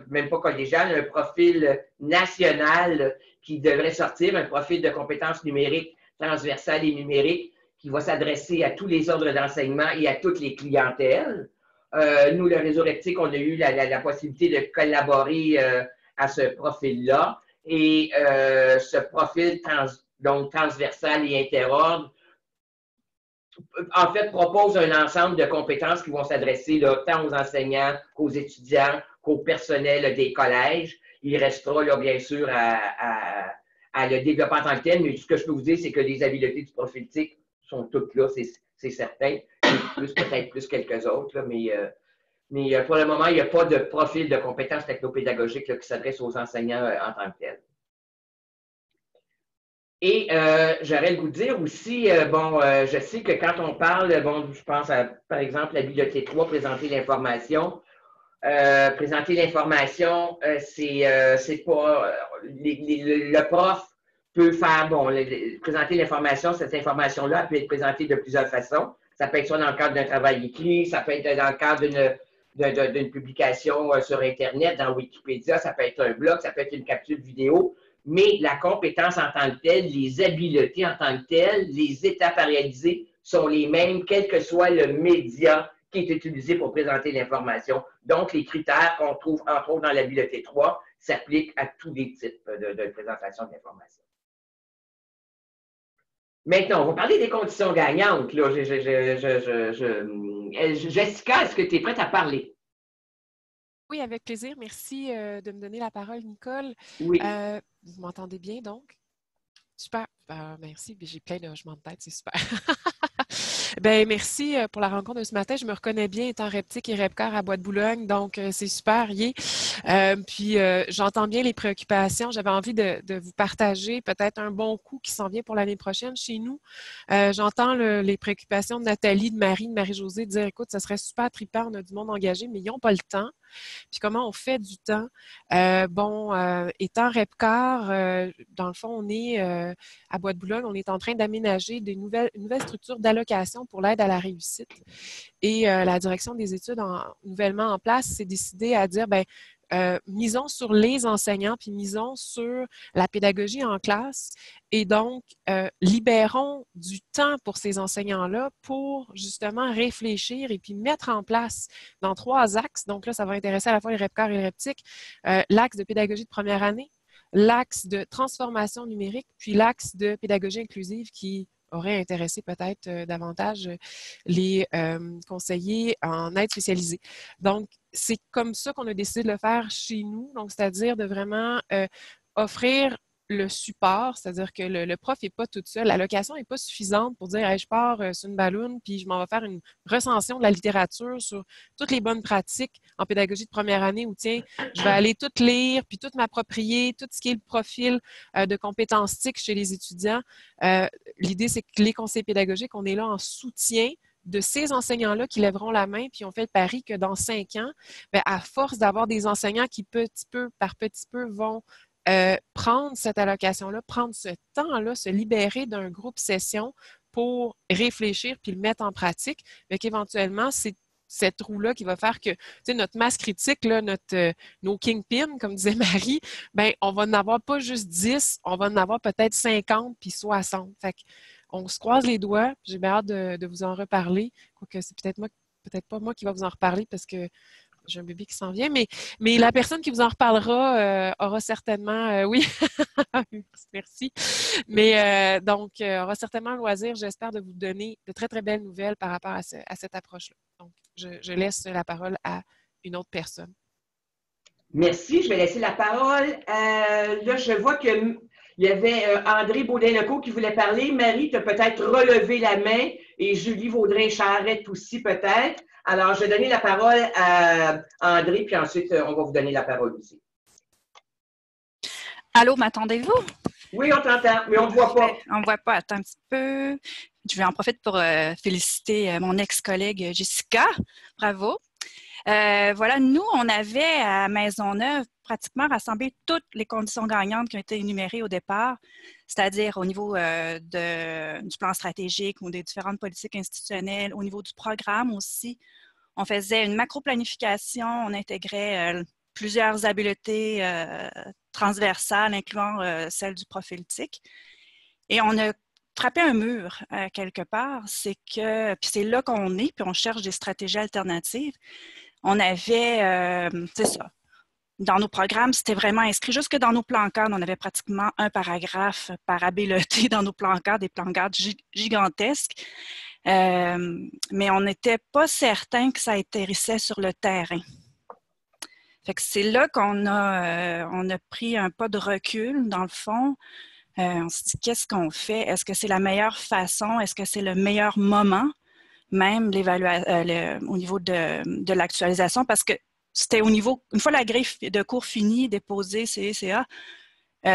même pas collégial, un profil national qui devrait sortir, un profil de compétences numériques transversales et numériques qui va s'adresser à tous les ordres d'enseignement et à toutes les clientèles. Nous, le réseau Rectic, on a eu la possibilité de collaborer à ce profil-là. Et ce profil transversal et interordre, en fait, propose un ensemble de compétences qui vont s'adresser tant aux enseignants qu'aux étudiants, qu'au personnel des collèges. Il restera, là, bien sûr, à le développer en tant que tel, mais ce que je peux vous dire, c'est que les habiletés du profil éthique sont toutes là, c'est certain. Peut-être plus quelques autres, là, mais pour le moment, il n'y a pas de profil de compétences technopédagogiques là, qui s'adresse aux enseignants en tant que tel. Et j'aurais le goût de dire aussi, je sais que quand on parle, je pense à, par exemple, l'habileté 3, présenter l'information, présenter l'information, c'est pas... le prof peut faire, présenter l'information, cette information-là peut être présentée de plusieurs façons. Ça peut être soit dans le cadre d'un travail écrit, ça peut être dans le cadre d'une publication sur Internet, dans Wikipédia, ça peut être un blog, ça peut être une capsule vidéo, mais la compétence en tant que telle, les habiletés en tant que telles, les étapes à réaliser sont les mêmes, quel que soit le média qui est utilisé pour présenter l'information. Donc, les critères qu'on trouve, entre autres, dans l'habileté 3 s'appliquent à tous les types de présentation d'information. Maintenant, on va parler des conditions gagnantes. Là. Jessica, est-ce que tu es prête à parler? Oui, avec plaisir. Merci de me donner la parole, Nicole. Oui. Vous m'entendez bien, donc? Super. Merci. J'ai plein de hochements de tête, c'est super. Ben merci pour la rencontre de ce matin. Je me reconnais bien étant Reptic et Repcar à Bois-de-Boulogne, donc c'est super. Puis j'entends bien les préoccupations. J'avais envie de vous partager peut-être un bon coup qui s'en vient pour l'année prochaine chez nous. J'entends les préoccupations de Nathalie, de Marie-Josée dire, écoute, ça serait super trippant, on a du monde engagé, mais ils n'ont pas le temps. Puis comment on fait du temps? Étant Repcar, dans le fond, on est à Bois-de-Boulogne, on est en train d'aménager une nouvelle structure d'allocation pour l'aide à la réussite. Et la direction des études nouvellement en place s'est décidée à dire, misons sur les enseignants, puis misons sur la pédagogie en classe. Et donc, libérons du temps pour ces enseignants-là pour justement réfléchir et puis mettre en place dans 3 axes. Donc là, ça va intéresser à la fois les Repcar et les Reptic, l'axe de pédagogie de première année, l'axe de transformation numérique, puis l'axe de pédagogie inclusive qui aurait intéressé peut-être davantage les conseillers en aide spécialisée. Donc, c'est comme ça qu'on a décidé de le faire chez nous, donc c'est-à-dire de vraiment offrir le support, c'est-à-dire que le prof n'est pas tout seul. L'allocation n'est pas suffisante pour dire hey, je pars sur une balloune puis je m'en vais faire une recension de la littérature sur toutes les bonnes pratiques en pédagogie de première année où tiens, je vais aller tout lire puis tout m'approprier, tout ce qui est le profil de compétences TIC chez les étudiants. L'idée, c'est que les conseils pédagogiques, on est là en soutien de ces enseignants-là qui lèveront la main, puis on fait le pari que dans 5 ans, à force d'avoir des enseignants qui petit peu par petit peu vont prendre cette allocation-là, prendre ce temps-là, se libérer d'un groupe session pour réfléchir puis le mettre en pratique, mais qu'éventuellement, c'est cette roue-là qui va faire que, tu sais, notre masse critique, là, nos kingpins, comme disait Marie, on va en avoir pas juste 10, on va en avoir peut-être 50 puis 60. Fait qu'on se croise les doigts. J'ai bien hâte de vous en reparler. Quoique c'est peut-être pas moi qui va vous en reparler parce que j'ai un bébé qui s'en vient, mais la personne qui vous en reparlera aura certainement, oui, merci, mais donc, aura certainement le loisir, j'espère, de vous donner de très, très belles nouvelles par rapport à cette approche-là. Donc, je laisse la parole à une autre personne. Merci, je vais laisser la parole. Là, je vois qu'il y avait André Baudin-Lecault qui voulait parler. Marie, tu as peut-être relevé la main et Julie Vaudrin-Charrette aussi peut-être. Alors, je vais donner la parole à André, puis ensuite, on va vous donner la parole aussi. Allô, m'entendez-vous? Oui, on t'entend, mais on ne te voit pas. On ne voit pas. Attends un petit peu. Je vais en profiter pour féliciter mon ex-collègue Jessica. Bravo. Voilà, nous, on avait à Maisonneuve pratiquement rassemblé toutes les conditions gagnantes qui ont été énumérées au départ, c'est-à-dire au niveau du plan stratégique ou des différentes politiques institutionnelles, au niveau du programme aussi. On faisait une macro-planification, on intégrait plusieurs habiletés transversales, incluant celle du profil TIC. Et on a frappé un mur quelque part, c'est que, puis c'est là qu'on est, puis on cherche des stratégies alternatives. On avait, c'est ça, dans nos programmes, c'était vraiment inscrit. Jusque dans nos plans cadres, on avait pratiquement un paragraphe par habileté dans nos plans cadres, des plans cadres gigantesques. Mais on n'était pas certain que ça atterrissait sur le terrain. Fait que c'est là qu'on a pris un pas de recul, dans le fond. On se dit, qu'est-ce qu'on fait? Est-ce que c'est la meilleure façon? Est-ce que c'est le meilleur moment? Même au niveau de l'actualisation, parce que c'était au niveau, une fois la grille de cours finie, déposée, CECA, il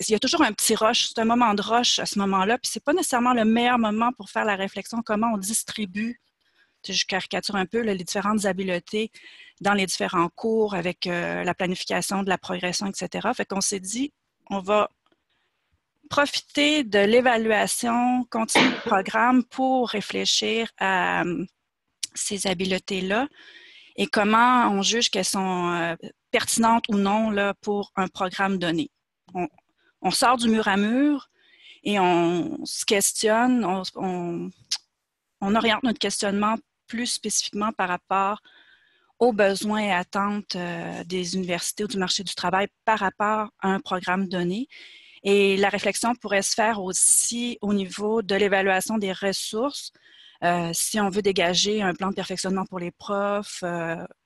y a toujours un petit rush, c'est un moment de rush à ce moment-là, puis c'est pas nécessairement le meilleur moment pour faire la réflexion, comment on distribue je caricature un peu là, les différentes habiletés dans les différents cours avec la planification de la progression, etc. Fait qu'on s'est dit, on va profiter de l'évaluation continue du programme pour réfléchir à ces habiletés-là et comment on juge qu'elles sont pertinentes ou non là, pour un programme donné. On sort du mur à mur et on se questionne, on oriente notre questionnement plus spécifiquement par rapport aux besoins et attentes des universités ou du marché du travail par rapport à un programme donné. Et la réflexion pourrait se faire aussi au niveau de l'évaluation des ressources, si on veut dégager un plan de perfectionnement pour les profs,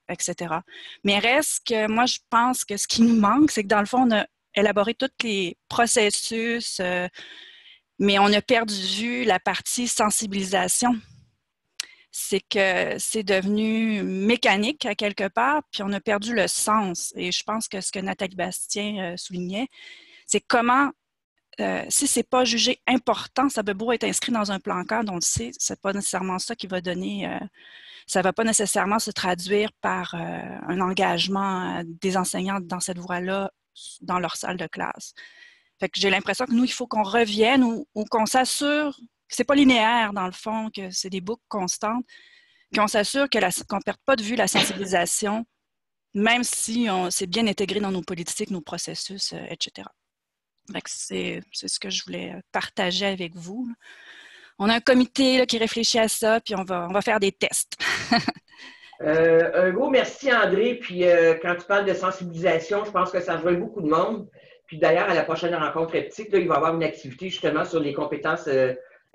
etc. Mais reste que moi, je pense que ce qui nous manque, c'est que dans le fond, on a élaboré tous les processus, mais on a perdu de vue la partie sensibilisation. C'est que c'est devenu mécanique à quelque part, puis on a perdu le sens. Et je pense que ce que Nathalie Bastien soulignait, c'est comment, si ce n'est pas jugé important, ça peut beau être inscrit dans un plan cadre, on le sait, ce n'est pas nécessairement ça qui va donner, ça ne va pas nécessairement se traduire par un engagement des enseignants dans cette voie-là dans leur salle de classe. Fait que j'ai l'impression que nous, il faut qu'on revienne ou qu'on s'assure que ce n'est pas linéaire dans le fond, que c'est des boucles constantes, qu'on s'assure qu'on ne perde pas de vue la sensibilisation, même si c'est bien intégré dans nos politiques, nos processus, etc. C'est ce que je voulais partager avec vous. On a un comité là, qui réfléchit à ça, puis on va faire des tests. Un gros merci, André. Puis quand tu parles de sensibilisation, je pense que ça rejoint beaucoup de monde. Puis d'ailleurs, à la prochaine rencontre EPTIC, il va y avoir une activité justement sur les compétences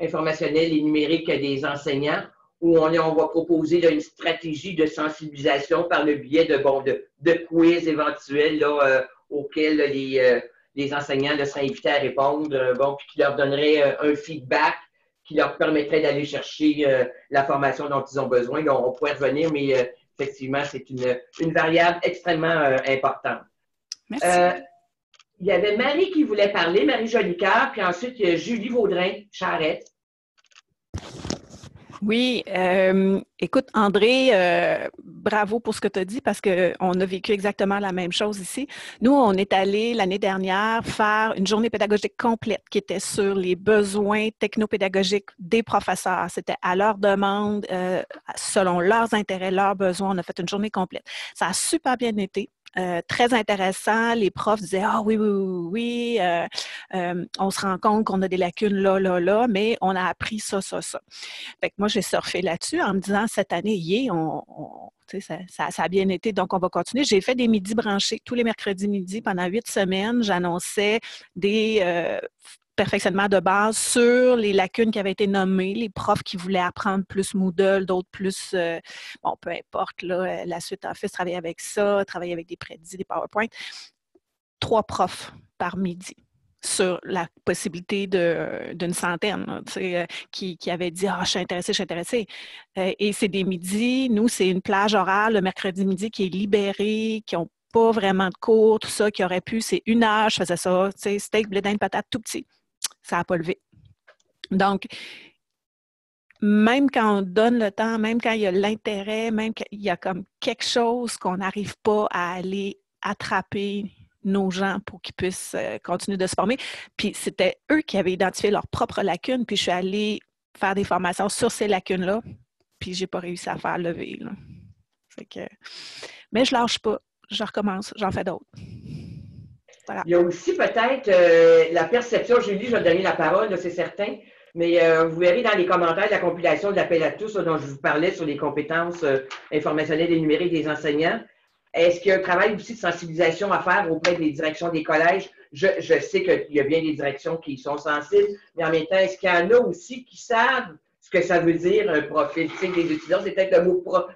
informationnelles et numériques des enseignants, où on va proposer là, une stratégie de sensibilisation par le biais de quiz éventuels là, auxquels les enseignants là, seraient invités à répondre, puis qui leur donnerait un feedback qui leur permettrait d'aller chercher la formation dont ils ont besoin. Donc, on pourrait revenir, mais effectivement, c'est une variable extrêmement importante. Merci. Il y avait Marie qui voulait parler, Marie Jolicoeur, puis ensuite, il y a Julie Vaudrin-Charette. Oui, écoute, André, bravo pour ce que tu as dit parce qu'on a vécu exactement la même chose ici. Nous, on est allé l'année dernière faire une journée pédagogique complète qui était sur les besoins technopédagogiques des professeurs. C'était à leur demande, selon leurs intérêts, leurs besoins. On a fait une journée complète. Ça a super bien été. Très intéressant. Les profs disaient « Ah oui, on se rend compte qu'on a des lacunes là, mais on a appris ça. » Fait que moi, j'ai surfé là-dessus en me disant « Cette année, ça a bien été, donc on va continuer. » J'ai fait des midis branchés tous les mercredis midi pendant 8 semaines. J'annonçais des perfectionnement de base sur les lacunes qui avaient été nommées, les profs qui voulaient apprendre plus Moodle, d'autres plus, peu importe, là, la suite Office, travailler avec ça, travailler avec des prédits, des PowerPoint. 3 profs par midi sur la possibilité d'une centaine là, qui avaient dit « Ah, je suis intéressée. » Et c'est des midis, nous, c'est une plage horaire le mercredi midi qui est libérée, qui n'ont pas vraiment de cours, tout ça, qui aurait pu, c'est 1 heure, je faisais ça, tu sais, steak, blé d'Inde, patate, tout petit. Ça n'a pas levé. Donc, même quand on donne le temps, même quand il y a l'intérêt, même qu'il y a comme quelque chose qu'on n'arrive pas à aller attraper nos gens pour qu'ils puissent continuer de se former. Puis c'était eux qui avaient identifié leurs propres lacunes, puis je suis allée faire des formations sur ces lacunes-là, puis je n'ai pas réussi à faire lever. Là. Fait que, mais je ne lâche pas. Je recommence, j'en fais d'autres. Voilà. Il y a aussi peut-être la perception, Julie, je vais te donner la parole, là, c'est certain, mais vous verrez dans les commentaires de la compilation de l'appel à tous là, dont je vous parlais sur les compétences informationnelles et numériques des enseignants. Est-ce qu'il y a un travail aussi de sensibilisation à faire auprès des directions des collèges? Je sais qu'il y a bien des directions qui sont sensibles, mais en même temps, est-ce qu'il y en a aussi qui savent ce que ça veut dire un profil TIC des étudiants? C'est peut-être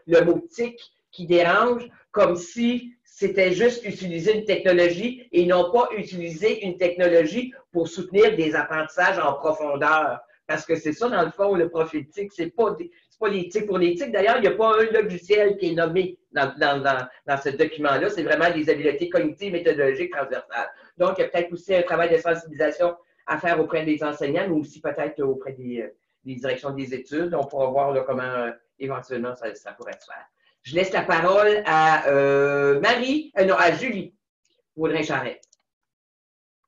le mot TIC qui dérange, comme si c'était juste utiliser une technologie et non pas utiliser une technologie pour soutenir des apprentissages en profondeur. Parce que c'est ça, dans le fond, le profil TIC. C'est pas les TIC pour les TIC. D'ailleurs, il n'y a pas un logiciel qui est nommé dans ce document-là. C'est vraiment des habiletés cognitives, méthodologiques, transversales. Donc, il y a peut-être aussi un travail de sensibilisation à faire auprès des enseignants, mais aussi peut-être auprès des directions des études. On pourra voir là, comment éventuellement, ça pourrait se faire. Je laisse la parole à à Julie Vaudrin-Charette.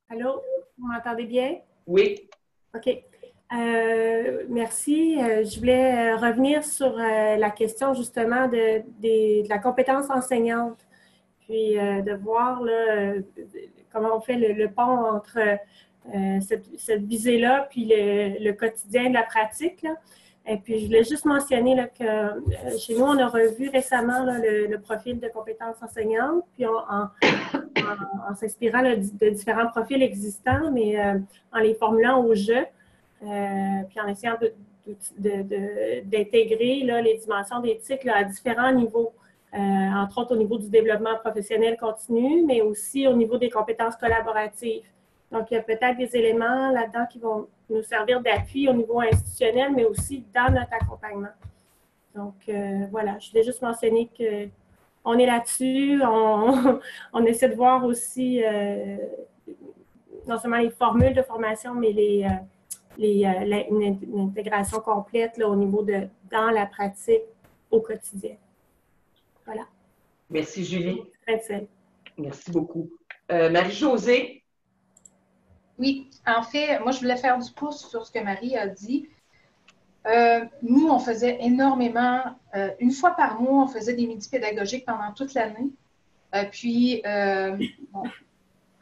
Allô, vous m'entendez bien? Oui. OK. Merci. Je voulais revenir sur la question justement de la compétence enseignante, puis de voir là, comment on fait le pont entre cette visée-là puis le quotidien de la pratique, là. Et puis, je voulais juste mentionner là, que chez nous, on a revu récemment là, le profil de compétences enseignantes, puis en s'inspirant de différents profils existants, mais en les formulant au jeu, puis en essayant d'intégrer là, les dimensions d'éthique là, à différents niveaux, entre autres au niveau du développement professionnel continu, mais aussi au niveau des compétences collaboratives. Donc, il y a peut-être des éléments là-dedans qui vont nous servir d'appui au niveau institutionnel, mais aussi dans notre accompagnement. Donc, voilà, je voulais juste mentionner qu'on est là-dessus. On essaie de voir aussi non seulement les formules de formation, mais une intégration complète là, au niveau dans la pratique au quotidien. Voilà. Merci, Julie. Très Merci beaucoup. Marie-Josée? Oui, en fait, moi, je voulais faire du pouce sur ce que Marie a dit. Nous, on faisait énormément, une fois par mois, on faisait des midis pédagogiques pendant toute l'année. Bon,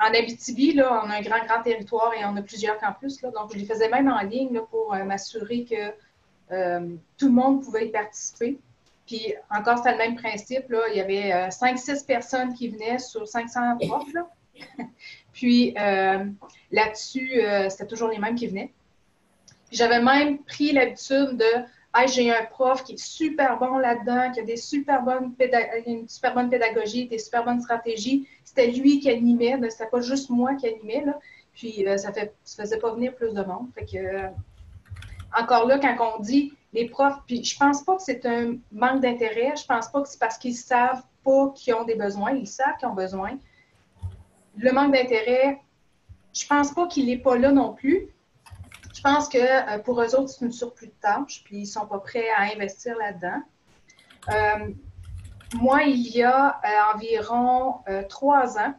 en Abitibi, là, on a un grand territoire et on a plusieurs campus. Là, donc, je les faisais même en ligne là, pour m'assurer que tout le monde pouvait y participer. Puis, encore, c'était le même principe. Là, il y avait 5-6 personnes qui venaient sur 500 profs. Là. Puis, là-dessus, c'était toujours les mêmes qui venaient. J'avais même pris l'habitude de hey, j'ai un prof qui est super bon là-dedans, qui a une super bonne pédagogie, des super bonnes stratégies. C'était lui qui animait, c'était pas juste moi qui animais. Là. Puis, ça faisait pas venir plus de monde. Fait que, encore là, quand on dit les profs, puis je pense pas que c'est un manque d'intérêt, je pense pas que c'est parce qu'ils savent pas qu'ils ont des besoins, ils savent qu'ils ont besoin. Le manque d'intérêt, je pense pas qu'il n'est pas là non plus. Je pense que pour eux autres, c'est une surplus de tâches, puis ils ne sont pas prêts à investir là-dedans. Moi, il y a environ 3 ans,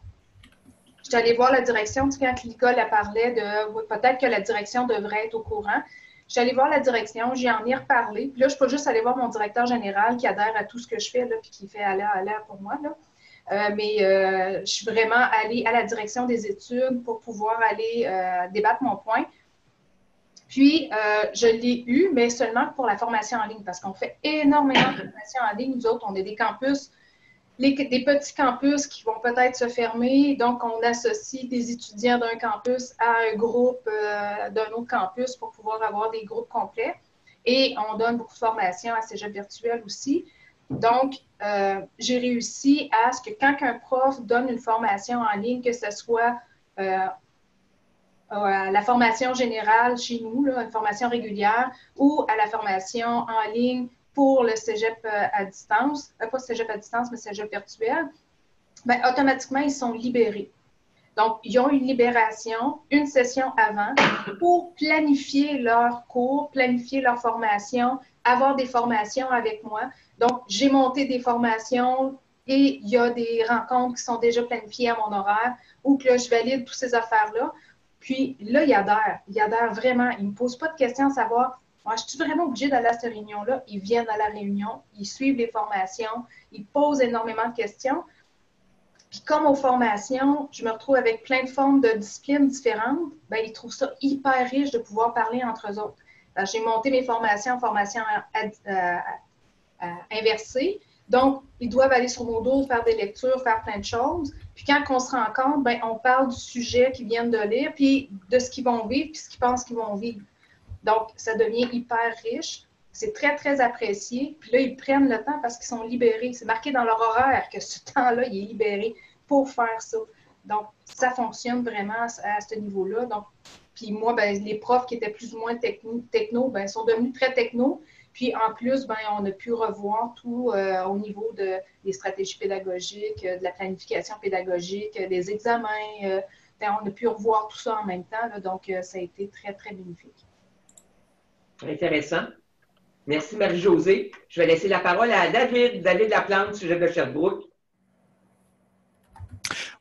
j'étais allée voir la direction, quand Nicole parlait de peut-être que la direction devrait être au courant. J'étais allée voir la direction, j'y en ai reparlé. Puis là, je ne suis pas juste allée voir mon directeur général qui adhère à tout ce que je fais, là, puis qui fait aller pour moi, là. Mais je suis vraiment allée à la direction des études pour pouvoir aller débattre mon point. Puis, je l'ai eu, mais seulement pour la formation en ligne, parce qu'on fait énormément de formation en ligne. Nous autres, on est des campus, des petits campus qui vont peut-être se fermer. Donc, on associe des étudiants d'un campus à un groupe d'un autre campus pour pouvoir avoir des groupes complets. Et on donne beaucoup de formations à Cégep virtuel aussi. Donc, j'ai réussi à ce que quand un prof donne une formation en ligne, que ce soit à la formation générale chez nous, là, une formation régulière, ou à la formation en ligne pour le cégep à distance, pas cégep à distance, mais cégep virtuel, bien, automatiquement, ils sont libérés. Donc, ils ont une libération, une session avant, pour planifier leur cours, planifier leur formation, avoir des formations avec moi. Donc, j'ai monté des formations et il y a des rencontres qui sont déjà planifiées à mon horaire ou que là, je valide toutes ces affaires-là. Puis là, il adhère vraiment. Ils ne me posent pas de questions à savoir, je suis vraiment obligée d'aller à cette réunion-là. Ils viennent à la réunion, ils suivent les formations, ils posent énormément de questions. Puis comme aux formations, je me retrouve avec plein de formes de disciplines différentes, bien, ils trouvent ça hyper riche de pouvoir parler entre eux autres. J'ai monté mes formations en formation inversée. Donc, ils doivent aller sur Moodle, faire des lectures, faire plein de choses. Puis quand on se rencontre, bien, on parle du sujet qu'ils viennent de lire, puis de ce qu'ils vont vivre, puis ce qu'ils pensent qu'ils vont vivre. Donc, ça devient hyper riche. C'est très, très apprécié. Puis là, ils prennent le temps parce qu'ils sont libérés. C'est marqué dans leur horaire que ce temps-là, il est libéré pour faire ça. Donc, ça fonctionne vraiment à ce niveau-là. Donc, puis moi, ben, les profs qui étaient plus ou moins techno, ben, sont devenus très techno. Puis en plus, ben, on a pu revoir tout au niveau des stratégies pédagogiques, de la planification pédagogique, des examens. On a pu revoir tout ça en même temps. Là, donc, ça a été très, très bénéfique. Intéressant. Merci Marie-Josée. Je vais laisser la parole à David Laplante, sujet de Sherbrooke.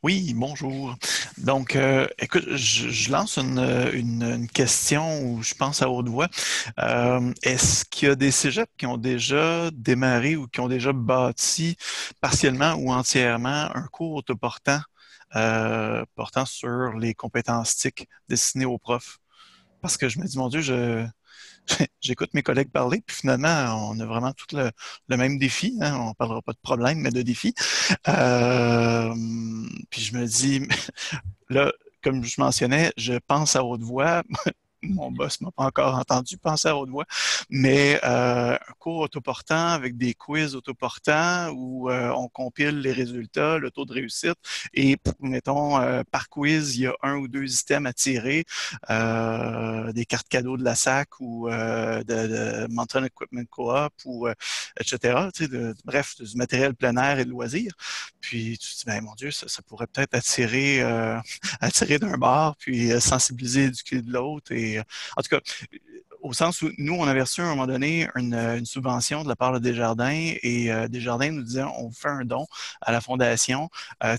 Oui, bonjour. Donc, écoute, je lance une question où je pense à haute voix. Est-ce qu'il y a des cégeps qui ont déjà démarré ou qui ont déjà bâti partiellement ou entièrement un cours autoportant portant sur les compétences TIC destinées aux profs? Parce que je me dis, mon Dieu, j'écoute mes collègues parler, puis finalement, on a vraiment tout le même défi. Hein? On ne parlera pas de problème, mais de défi. Puis je me dis, là, comme je mentionnais, je pense à haute voix. Mon boss ne m'a pas encore entendu penser à haute voix, mais un cours autoportant avec des quiz autoportants où on compile les résultats, le taux de réussite, et mettons, par quiz, il y a 1 ou 2 items à tirer, des cartes cadeaux de la SAC ou de Mountain Equipment Co-op, ou etc. Tu sais, bref, du matériel plein air et de loisirs. Puis tu te dis, ben, mon Dieu, ça pourrait peut-être attirer d'un bord, puis sensibiliser de l'autre. En tout cas, au sens où nous, on avait reçu à un moment donné une subvention de la part de Desjardins, et Desjardins nous disait on fait un don à la Fondation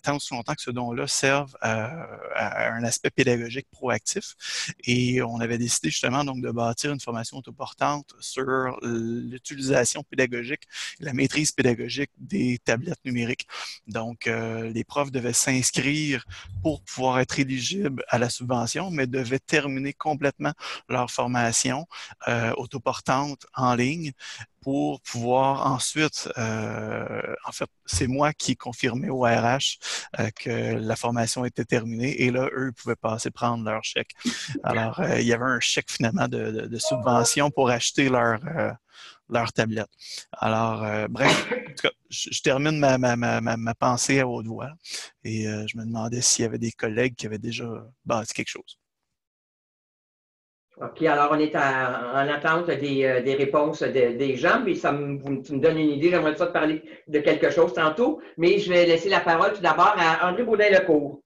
tant aussi longtemps que ce don-là serve à un aspect pédagogique proactif. Et on avait décidé justement donc de bâtir une formation autoportante sur l'utilisation pédagogique, la maîtrise pédagogique des tablettes numériques. Donc, les profs devaient s'inscrire pour pouvoir être éligibles à la subvention, mais devaient terminer complètement leur formation autoportante en ligne pour pouvoir ensuite, en fait, c'est moi qui confirmais au RH que la formation était terminée, et là, eux pouvaient passer prendre leur chèque. Alors, il y avait un chèque finalement de subvention pour acheter leur tablette. Alors, bref, en tout cas, je termine ma pensée à haute voix, et je me demandais s'il y avait des collègues qui avaient déjà bâti quelque chose. OK, alors on est en attente des réponses des gens, mais tu me donnes une idée. J'aimerais ça te parler de quelque chose tantôt, mais je vais laisser la parole tout d'abord à André Baudin-Lecourt.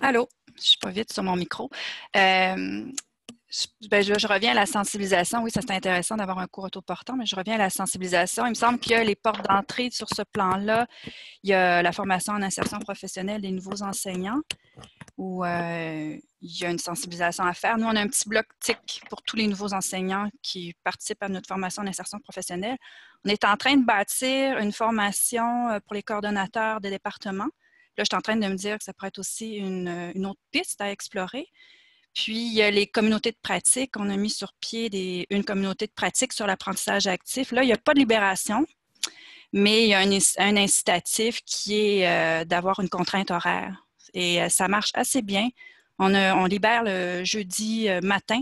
Allô, je ne suis pas vite sur mon micro. Je reviens à la sensibilisation. Oui, ça c'est intéressant d'avoir un cours autoportant, mais je reviens à la sensibilisation. Il me semble qu'il y a les portes d'entrée sur ce plan-là. Il y a la formation en insertion professionnelle des nouveaux enseignants, où il y a une sensibilisation à faire. Nous, on a un petit bloc TIC pour tous les nouveaux enseignants qui participent à notre formation en insertion professionnelle. On est en train de bâtir une formation pour les coordonnateurs des départements. Là, je suis en train de me dire que ça pourrait être aussi une autre piste à explorer. Puis, il y a les communautés de pratique. On a mis sur pied une communauté de pratique sur l'apprentissage actif. Là, il n'y a pas de libération, mais il y a un incitatif qui est d'avoir une contrainte horaire. Et ça marche assez bien. On libère le jeudi matin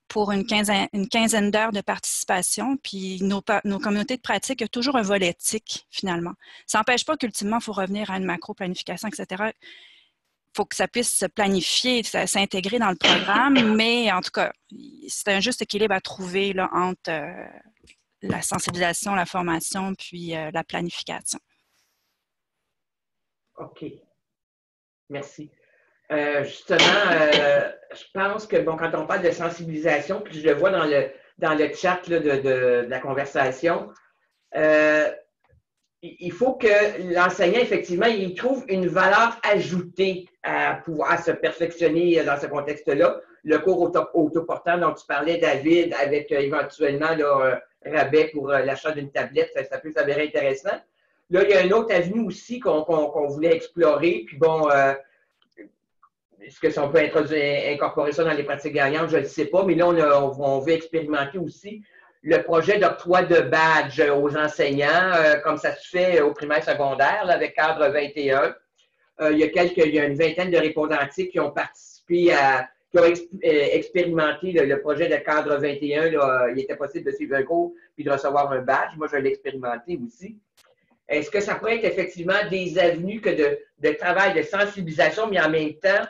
pour une quinzaine d'heures de participation. Puis, nos communautés de pratique, il y a toujours un volet TIC, finalement. Ça n'empêche pas qu'ultimement, il faut revenir à une macro-planification, etc. Il faut que ça puisse se planifier, s'intégrer dans le programme, mais en tout cas, c'est un juste équilibre à trouver là, entre la sensibilisation, la formation, puis la planification. OK. Merci. Justement, je pense que bon, quand on parle de sensibilisation, puis je le vois dans le chat là, de la conversation, il faut que l'enseignant, effectivement, il trouve une valeur ajoutée à pouvoir se perfectionner dans ce contexte-là. Le cours autoportant dont tu parlais, David, avec éventuellement là, un rabais pour l'achat d'une tablette, ça peut s'avérer intéressant. Là, il y a une autre avenue aussi qu'on voulait explorer. Puis bon, est-ce que ça, on peut incorporer ça dans les pratiques gagnantes? Je ne sais pas, mais là, on veut expérimenter aussi le projet d'octroi de badge aux enseignants, comme ça se fait au primaire secondaire, là, avec Cadre 21. Il y a une vingtaine de répondantiers qui ont participé qui ont expérimenté le projet de Cadre 21. Là, il était possible de suivre un cours puis de recevoir un badge. Moi, je l'ai expérimenté aussi. Est-ce que ça pourrait être effectivement des avenues de travail, de sensibilisation, mais en même temps,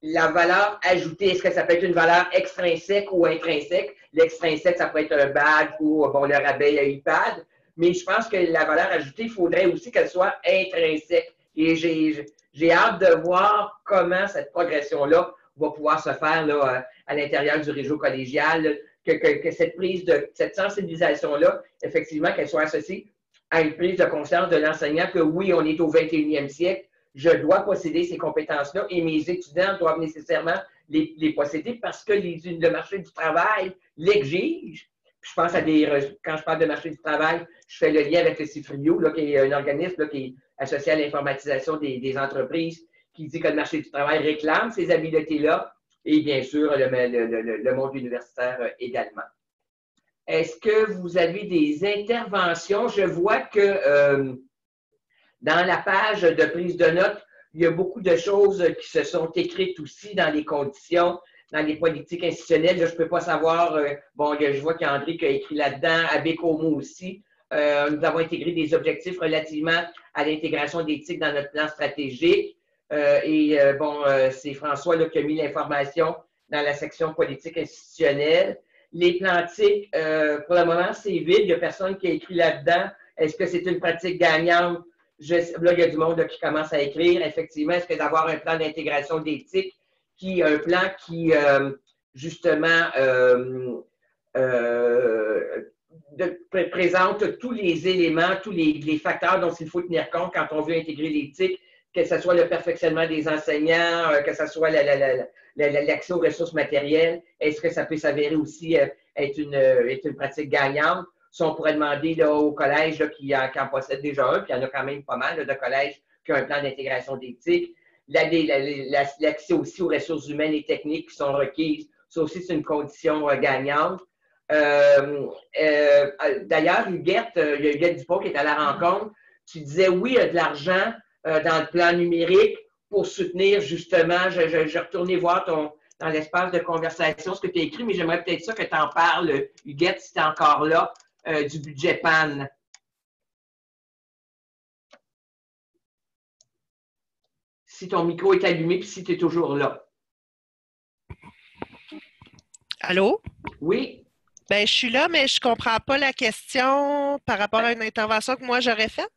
la valeur ajoutée, est-ce que ça peut être une valeur extrinsèque ou intrinsèque? L'extrinsèque, ça peut être un badge ou bon, le rabais à iPad, mais je pense que la valeur ajoutée, il faudrait aussi qu'elle soit intrinsèque. Et j'ai hâte de voir comment cette progression-là va pouvoir se faire là, à l'intérieur du réseau collégial, que cette sensibilisation-là, effectivement, qu'elle soit associée à une prise de conscience de l'enseignant que oui, on est au 21e siècle, je dois posséder ces compétences-là et mes étudiants doivent nécessairement les posséder parce que le marché du travail l'exige. Puis je pense quand je parle de marché du travail, je fais le lien avec le CIFRIO, là, qui est un organisme là, qui est associé à l'informatisation des entreprises, qui dit que le marché du travail réclame ces habiletés-là et bien sûr le monde universitaire également. Est-ce que vous avez des interventions? Je vois que dans la page de prise de notes, il y a beaucoup de choses qui se sont écrites aussi dans les conditions, dans les politiques institutionnelles. Là, je ne peux pas savoir, je vois qu'André qui a écrit là-dedans, Abécomo aussi. Nous avons intégré des objectifs relativement à l'intégration d'éthique dans notre plan stratégique. C'est François là, qui a mis l'information dans la section politique institutionnelle. Les plans TIC, pour le moment, c'est vide. Il n'y a personne qui a écrit là-dedans. Est-ce que c'est une pratique gagnante? Là, il y a du monde là, qui commence à écrire. Effectivement, est-ce que d'avoir un plan d'intégration d'éthique, un plan qui, justement, présente tous les éléments, tous les facteurs dont il faut tenir compte quand on veut intégrer l'éthique, que ce soit le perfectionnement des enseignants, que ce soit l'accès aux ressources matérielles. Est-ce que ça peut s'avérer aussi être une pratique gagnante? Si on pourrait demander là, aux collèges là, qui en possèdent déjà un, puis il y en a quand même pas mal là, de collèges qui ont un plan d'intégration d'éthique. L'accès aussi aux ressources humaines et techniques qui sont requises, ça aussi, c'est une condition gagnante. D'ailleurs, Huguette Dupont qui est à la rencontre, tu disais oui, il y a de l'argent dans le plan numérique pour soutenir justement, je retournais voir dans l'espace de conversation ce que tu as écrit, mais j'aimerais peut-être ça que tu en parles, Huguette, si tu es encore là, du budget PAN. Si ton micro est allumé, puis si tu es toujours là. Allô? Oui. Bien, je suis là, mais je ne comprends pas la question par rapport à une intervention que moi j'aurais faite.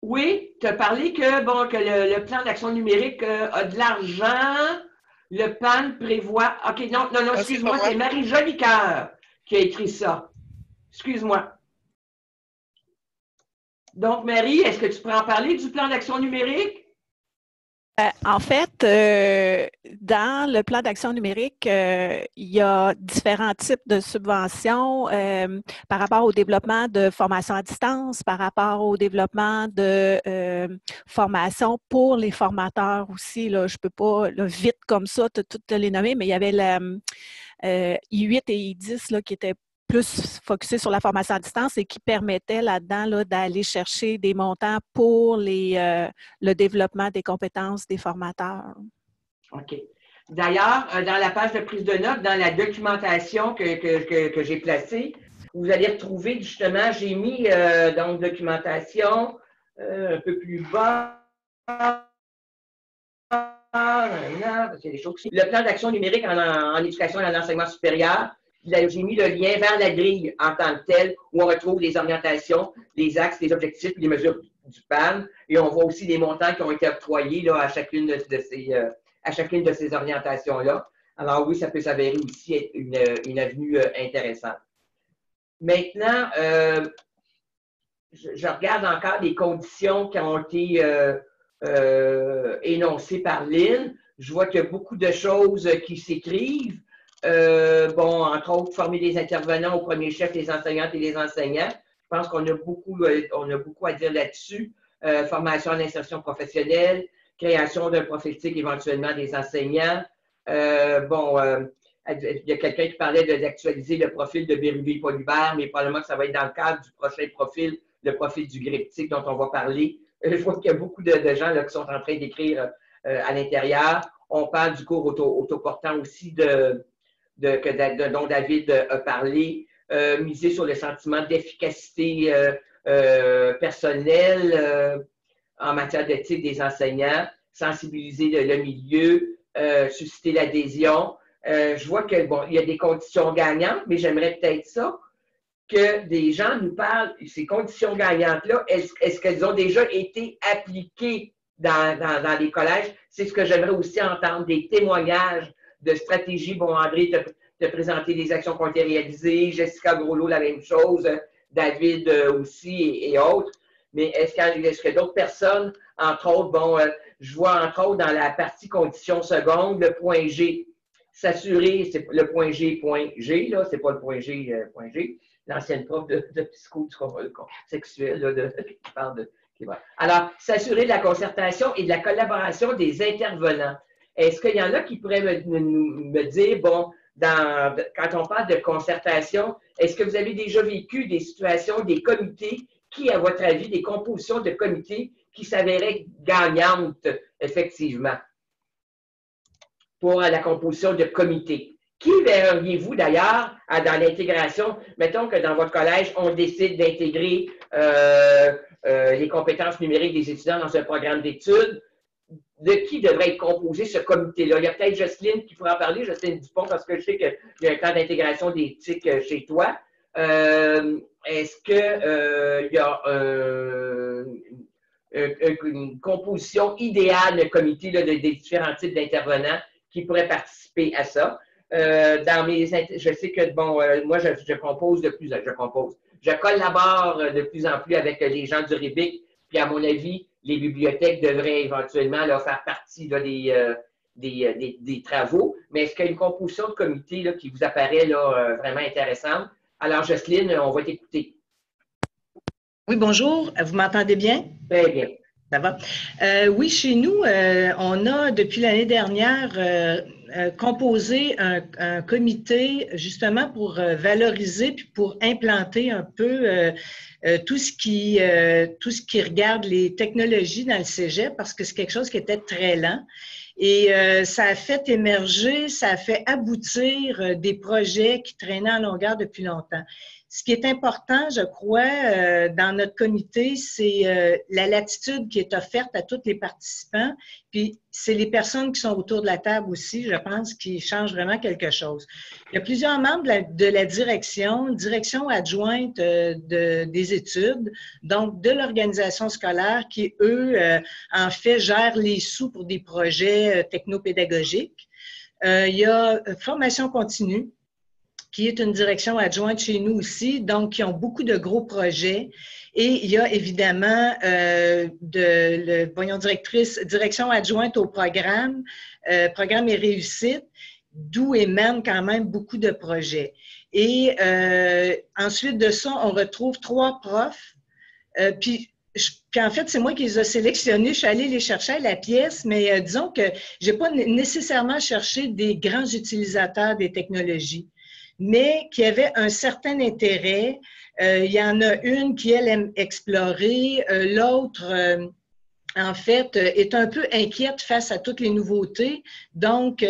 Oui, tu as parlé que le plan d'action numérique a de l'argent. Le PAN prévoit. OK, non, excuse-moi, c'est Marie Jolicoeur qui a écrit ça. Excuse-moi. Donc, Marie, est-ce que tu pourrais en parler du plan d'action numérique? En fait, dans le plan d'action numérique, il y a différents types de subventions par rapport au développement de formation à distance, par rapport au développement de formation pour les formateurs aussi. Là, je ne peux pas vite comme ça toutes les nommer, mais il y avait la I8 et I10 là, qui étaient plus focusé sur la formation à distance et qui permettait là-dedans d'aller chercher des montants pour le développement des compétences des formateurs. OK. D'ailleurs, dans la page de prise de notes, dans la documentation que j'ai placée, vous allez retrouver justement, j'ai mis donc documentation un peu plus bas. Le plan d'action numérique en éducation et en enseignement supérieur. J'ai mis le lien vers la grille en tant que telle, où on retrouve les orientations, les axes, les objectifs, les mesures du PAN. Et on voit aussi les montants qui ont été octroyés là, à chacune de ces orientations-là. Alors oui, ça peut s'avérer aussi être une avenue intéressante. Maintenant, je regarde encore les conditions qui ont été énoncées par Lynn. Je vois qu'il y a beaucoup de choses qui s'écrivent. Entre autres, former des intervenants au premier chef, les enseignantes et les enseignants. Je pense qu'on a beaucoup à dire là-dessus. Formation en insertion professionnelle, création d'un profil TIC éventuellement des enseignants. Il y a quelqu'un qui parlait d'actualiser le profil de Bérubé Polybert, mais probablement que ça va être dans le cadre du prochain profil, le profil du GRIPTIC dont on va parler. Je vois qu'il y a beaucoup de gens là, qui sont en train d'écrire à l'intérieur. On parle du cours autoportant aussi dont David a parlé, miser sur le sentiment d'efficacité personnelle en matière d'éthique des enseignants, sensibiliser le milieu, susciter l'adhésion. Je vois qu'il y a des conditions gagnantes, mais j'aimerais peut-être ça, que des gens nous parlent, ces conditions gagnantes-là, est-ce qu'elles ont déjà été appliquées dans les collèges? C'est ce que j'aimerais aussi entendre, des témoignages de stratégie. Bon, André t'a présenté les actions qui ont été réalisées, Jessica Groslo, la même chose, David aussi et autres. Mais est-ce qu'il y a d'autres personnes, entre autres, bon, je vois entre autres dans la partie conditions secondes, le point G, s'assurer, c'est le point G, là, c'est pas le point G, l'ancienne prof de psycho sexuel, là, qui parle de... Alors, s'assurer de la concertation et de la collaboration des intervenants. Est-ce qu'il y en a qui pourraient me dire, bon, quand on parle de concertation, est-ce que vous avez déjà vécu des situations, des comités qui, à votre avis, des compositions de comités qui s'avéraient gagnantes, effectivement, pour la composition de comités? Qui verriez-vous d'ailleurs dans l'intégration? Mettons que dans votre collège, on décide d'intégrer les compétences numériques des étudiants dans un programme d'études. De qui devrait être composé ce comité-là? Il y a peut-être Jocelyne qui pourra en parler, Jocelyne Dupont, parce que je sais qu'il y a un plan d'intégration des TIC chez toi. Est-ce qu'il y a une composition idéale de comité là, des différents types d'intervenants qui pourraient participer à ça? Je sais que, bon, moi, je collabore de plus en plus avec les gens du RIBIC, puis à mon avis, les bibliothèques devraient éventuellement là, faire partie là, des travaux. Mais est-ce qu'il y a une composition de comité là, qui vous apparaît là, vraiment intéressante? Alors, Jocelyne, on va t'écouter. Oui, bonjour. Vous m'entendez bien? Très bien. Ça va? Oui, chez nous, on a, depuis l'année dernière, composé un comité justement pour valoriser puis pour implanter un peu tout ce qui regarde les technologies dans le cégep parce que c'est quelque chose qui était très lent. Et ça a fait émerger, ça a fait aboutir des projets qui traînaient en longueur depuis longtemps. Ce qui est important, je crois, dans notre comité, c'est la latitude qui est offerte à tous les participants. Puis, c'est les personnes qui sont autour de la table aussi, je pense, qui changent vraiment quelque chose. Il y a plusieurs membres de la direction adjointe des études, donc de l'organisation scolaire, qui, eux, en fait, gèrent les sous pour des projets technopédagogiques. Il y a formation continue, qui est une direction adjointe chez nous aussi, donc qui ont beaucoup de gros projets. Et il y a évidemment direction adjointe au programme et réussite, d'où émanent quand même beaucoup de projets. Et ensuite de ça, on retrouve 3 profs. Puis en fait, c'est moi qui les ai sélectionnés. Je suis allée les chercher à la pièce, mais disons que je n'ai pas nécessairement cherché des grands utilisateurs des technologies, mais qui avait un certain intérêt. Il y en a une qui, elle, aime explorer. L'autre, en fait, est un peu inquiète face à toutes les nouveautés, donc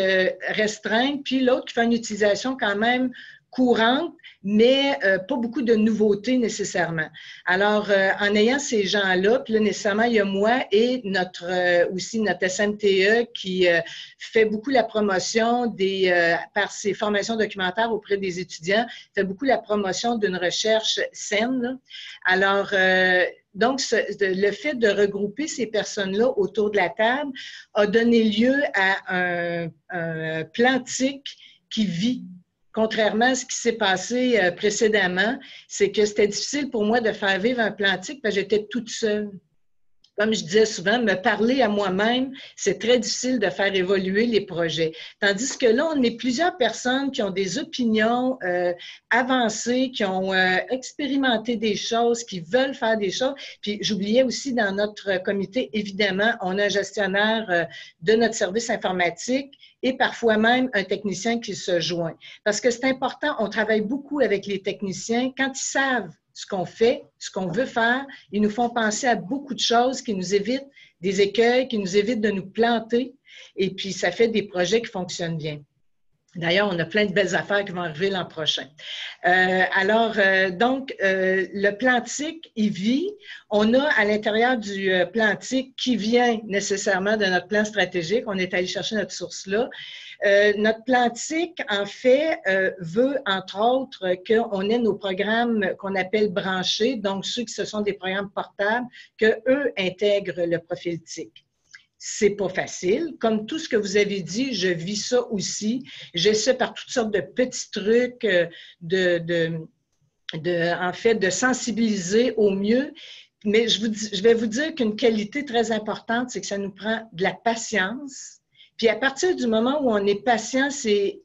restreinte. Puis l'autre qui fait une utilisation quand même courante, mais pas beaucoup de nouveautés nécessairement. Alors, en ayant ces gens-là, puis là, nécessairement, il y a moi et aussi notre SMTE qui fait beaucoup la promotion par ses formations documentaires auprès des étudiants, fait beaucoup la promotion d'une recherche saine. Là. Alors, donc, le fait de regrouper ces personnes-là autour de la table a donné lieu à un plan TIC qui vit. Contrairement à ce qui s'est passé précédemment, c'est que c'était difficile pour moi de faire vivre un plan TIC parce que j'étais toute seule. Comme je disais souvent, me parler à moi-même, c'est très difficile de faire évoluer les projets. Tandis que là, on est plusieurs personnes qui ont des opinions avancées, qui ont expérimenté des choses, qui veulent faire des choses. Puis j'oubliais aussi dans notre comité, évidemment, on a un gestionnaire de notre service informatique et parfois même un technicien qui se joint. Parce que c'est important, on travaille beaucoup avec les techniciens. Quand ils savent ce qu'on fait, ce qu'on veut faire, ils nous font penser à beaucoup de choses qui nous évitent des écueils, qui nous évitent de nous planter. Et puis, ça fait des projets qui fonctionnent bien. D'ailleurs, on a plein de belles affaires qui vont arriver l'an prochain. Donc, le plan TIC, il vit. On a à l'intérieur du plan TIC qui vient nécessairement de notre plan stratégique. On est allé chercher notre source là. Notre plan TIC, en fait, veut, entre autres, qu'on ait nos programmes qu'on appelle branchés, donc ceux qui ce sont des programmes portables, qu'eux intègrent le profil TIC. c'est pas facile. Comme tout ce que vous avez dit, je vis ça aussi. J'essaie par toutes sortes de petits trucs en fait, de sensibiliser au mieux. Mais je vais vous dire qu'une qualité très importante, c'est que ça nous prend de la patience. Puis à partir du moment où on est patient, c'est,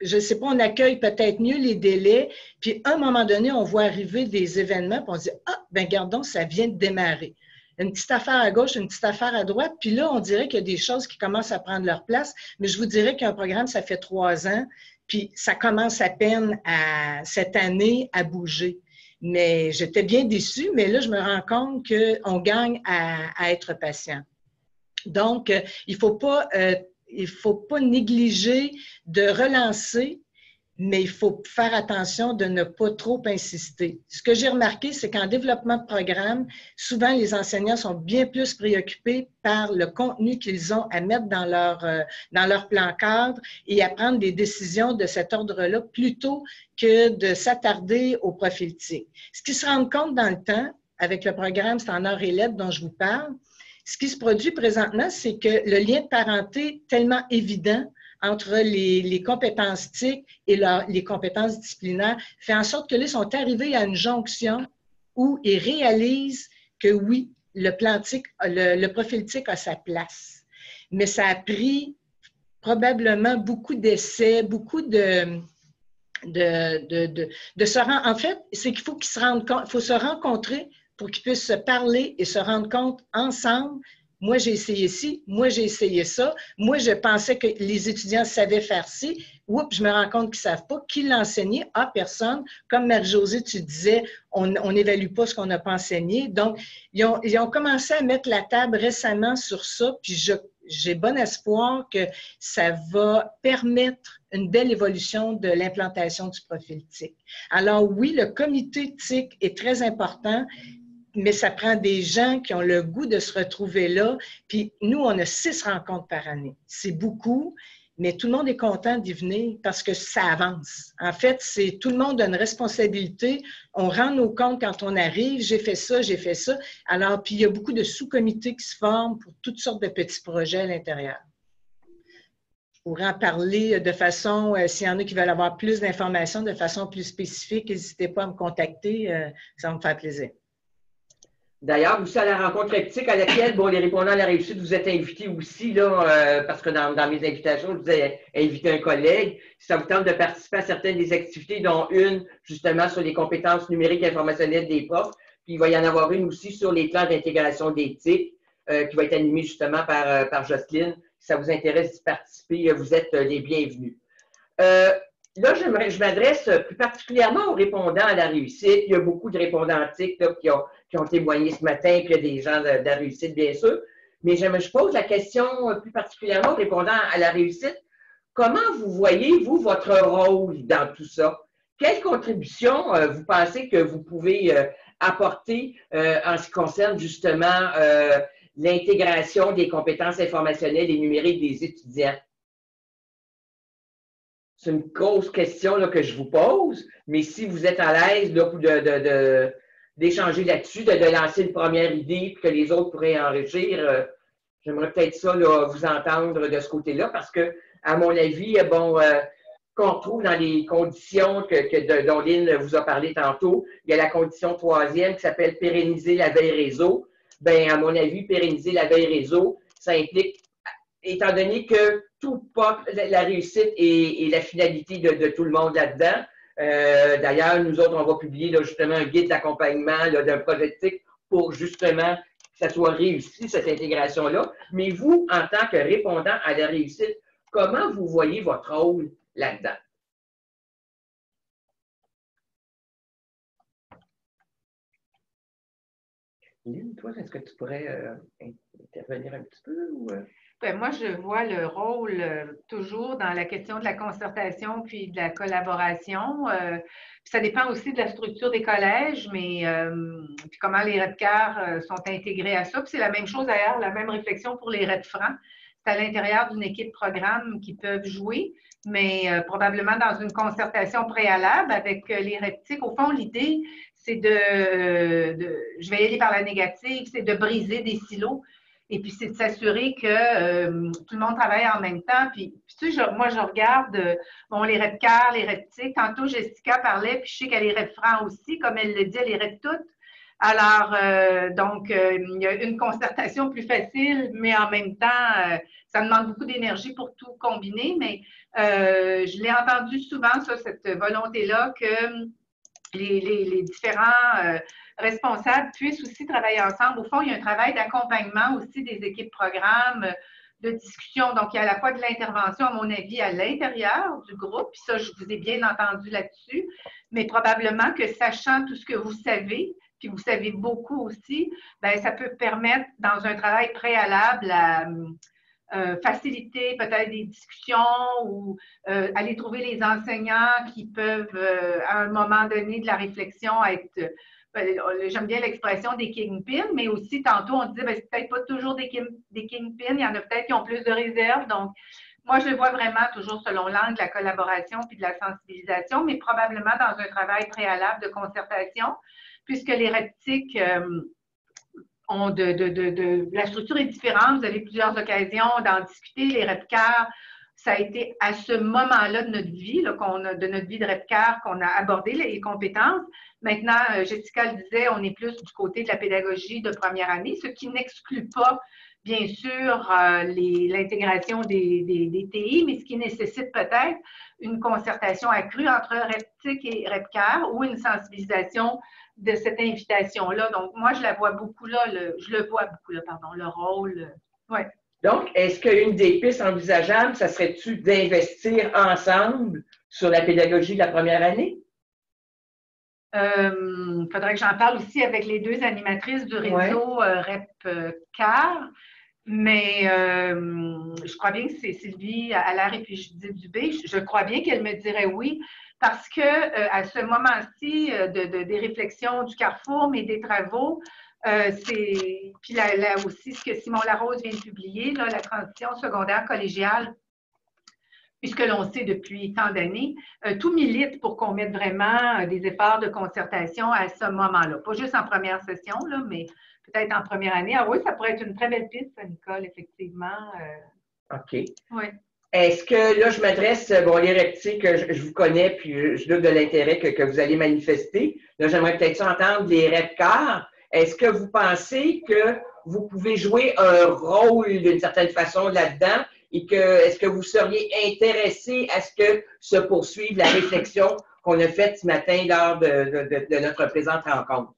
je ne sais pas, on accueille peut-être mieux les délais. Puis à un moment donné, on voit arriver des événements, puis on se dit, ah, ben gardons, ça vient de démarrer. Une petite affaire à gauche, une petite affaire à droite. Puis là, on dirait qu'il y a des choses qui commencent à prendre leur place. Mais je vous dirais qu'un programme, ça fait 3 ans. Puis ça commence à peine cette année à bouger. Mais j'étais bien déçue, mais là, je me rends compte qu'on gagne à être patient. Donc, il faut pas négliger de relancer, mais il faut faire attention de ne pas trop insister. Ce que j'ai remarqué, c'est qu'en développement de programme, souvent les enseignants sont bien plus préoccupés par le contenu qu'ils ont à mettre dans leur plan cadre et à prendre des décisions de cet ordre-là plutôt que de s'attarder au profil TIC. Ce qu'ils se rendent compte dans le temps, avec le programme C'est en or et lettres dont je vous parle, ce qui se produit présentement, c'est que le lien de parenté tellement évident entre les compétences TIC et les compétences disciplinaires fait en sorte que là, ils sont arrivés à une jonction où ils réalisent que oui, le profil TIC a sa place. Mais ça a pris probablement beaucoup d'essais, beaucoup de se rendre. En fait, c'est qu'il faut qu'ils se rendent compte, il faut se rencontrer pour qu'ils puissent se parler et se rendre compte ensemble. Moi, j'ai essayé ci, moi, j'ai essayé ça. Moi, je pensais que les étudiants savaient faire ci. Oups, je me rends compte qu'ils ne savent pas. Qui l'a enseigné? Ah, personne. Comme Marie-Josée, tu disais, on n'évalue pas ce qu'on n'a pas enseigné. Donc, ils ont commencé à mettre la table récemment sur ça, puis j'ai bon espoir que ça va permettre une belle évolution de l'implantation du profil TIC. Alors oui, le comité TIC est très important, mais ça prend des gens qui ont le goût de se retrouver là. Puis nous, on a 6 rencontres par année. C'est beaucoup, mais tout le monde est content d'y venir parce que ça avance. En fait, c'est tout le monde a une responsabilité. On rend nos comptes quand on arrive. J'ai fait ça, j'ai fait ça. Alors, puis il y a beaucoup de sous-comités qui se forment pour toutes sortes de petits projets à l'intérieur. Je pourrais en parler de façon, s'il y en a qui veulent avoir plus d'informations de façon plus spécifique, n'hésitez pas à me contacter. Ça va me faire plaisir. D'ailleurs, aussi à la rencontre éthique à laquelle, bon, les répondants à la réussite, vous êtes invités aussi, là, parce que dans mes invitations, je vous ai invité un collègue. Si ça vous tente de participer à certaines des activités, dont une, justement, sur les compétences numériques et informationnelles des profs, puis il va y en avoir une aussi sur les plans d'intégration d'éthique, qui va être animée justement par Jocelyne. Si ça vous intéresse d'y participer, vous êtes les bienvenus. Là, je m'adresse plus particulièrement aux répondants à la réussite. Il y a beaucoup de répondants TIC là, qui ont témoigné ce matin, puis il y a des gens de la réussite, bien sûr. Mais je pose la question plus particulièrement aux répondants à la réussite. Comment vous voyez, vous, votre rôle dans tout ça? Quelle contribution vous pensez que vous pouvez apporter en ce qui concerne justement l'intégration des compétences informationnelles et numériques des étudiants? C'est une grosse question là, que je vous pose, mais si vous êtes à l'aise d'échanger là-dessus, de lancer une première idée, puis que les autres pourraient enrichir, j'aimerais peut-être ça là, vous entendre de ce côté-là, parce que, à mon avis, bon, qu'on retrouve dans les conditions dont Lynn vous a parlé tantôt, il y a la condition 3e qui s'appelle pérenniser la veille réseau. Bien, à mon avis, pérenniser la veille réseau, ça implique, étant donné que tout porte la réussite et la finalité de tout le monde là-dedans. D'ailleurs, nous autres, on va publier là, justement un guide d'accompagnement d'un projet TIC pour justement que ça soit réussi, cette intégration-là. Mais vous, en tant que répondant à la réussite, comment vous voyez votre rôle là-dedans? Lynn, toi, est-ce que tu pourrais intervenir un petit peu? Ou, Bien, moi, je vois le rôle toujours dans la question de la concertation puis de la collaboration. Ça dépend aussi de la structure des collèges, mais puis comment les REPCAR sont intégrés à ça. Puis c'est la même chose d'ailleurs, la même réflexion pour les REPFRANC. C'est à l'intérieur d'une équipe programme qui peuvent jouer, mais probablement dans une concertation préalable avec les REPTIC. Au fond, l'idée, c'est je vais y aller par la négative, c'est de briser des silos. Et puis, c'est de s'assurer que tout le monde travaille en même temps. Puis tu sais, moi, je regarde bon, les REPCAR, les REPTIC. Tantôt, Jessica parlait, puis je sais qu'elle est REPFRAN aussi, comme elle le dit, elle est REP toutes. Alors, donc, il y a une concertation plus facile, mais en même temps, ça demande beaucoup d'énergie pour tout combiner. Mais je l'ai entendu souvent, ça, cette volonté-là que les différents responsables puissent aussi travailler ensemble. Au fond, il y a un travail d'accompagnement aussi des équipes programmes, de discussion. Donc, il y a à la fois de l'intervention, à mon avis, à l'intérieur du groupe. Puis ça, je vous ai bien entendu là-dessus. Mais probablement que sachant tout ce que vous savez, puis vous savez beaucoup aussi, bien, ça peut permettre, dans un travail préalable, à faciliter peut-être des discussions ou aller trouver les enseignants qui peuvent, à un moment donné de la réflexion, être, j'aime bien l'expression des kingpins, mais aussi tantôt on disait, c'est peut-être pas toujours des kingpins, il y en a peut-être qui ont plus de réserve. Donc, moi, je le vois vraiment toujours selon l'angle de la collaboration puis de la sensibilisation, mais probablement dans un travail préalable de concertation, puisque les REPTIC la structure est différente. Vous avez plusieurs occasions d'en discuter. Les REPCAR, ça a été à ce moment-là de notre vie, là, de notre vie de REPCAR, qu'on a abordé les compétences. Maintenant, Jessica le disait, on est plus du côté de la pédagogie de première année, ce qui n'exclut pas, bien sûr, l'intégration des TI, mais ce qui nécessite peut-être une concertation accrue entre REPTIC et REPCAR ou une sensibilisation de cette invitation-là. Donc, moi, je la vois beaucoup là, je le vois beaucoup là, pardon, le rôle. Ouais. Donc, est-ce qu'une des pistes envisageables, ça serait-tu d'investir ensemble sur la pédagogie de la première année? Il faudrait que j'en parle aussi avec les deux animatrices du réseau REPCAR, mais je crois bien que c'est Sylvie Allaire et puis Judith Dubé. Je crois bien qu'elle me dirait oui, parce que à ce moment-ci des réflexions du Carrefour, mais des travaux, puis là aussi ce que Simon Larose vient de publier, là, la transition secondaire collégiale, puisque l'on sait depuis tant d'années, tout milite pour qu'on mette vraiment des efforts de concertation à ce moment-là. Pas juste en première session, là, mais peut-être en première année. Ah oui, ça pourrait être une très belle piste, Nicole, effectivement. OK. Oui. Est-ce que là, je m'adresse, bon, les REPTIC, je vous connais, puis je doute de l'intérêt que vous allez manifester. Là, j'aimerais peut-être ça entendre les REPCAR. Est-ce que vous pensez que vous pouvez jouer un rôle d'une certaine façon là-dedans et est-ce que vous seriez intéressé à ce que se poursuive la réflexion qu'on a faite ce matin lors de notre présente rencontre?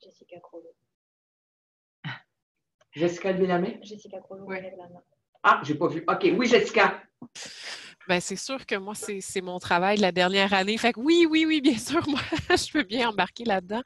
Jessica Crollo. Jessica levez la main? Jessica Crollo, oui. lève la main. Ah, j'ai pas vu. OK. Oui, Jessica. Bien, c'est sûr que moi, c'est mon travail de la dernière année. Fait que oui, bien sûr, moi, je peux bien embarquer là-dedans.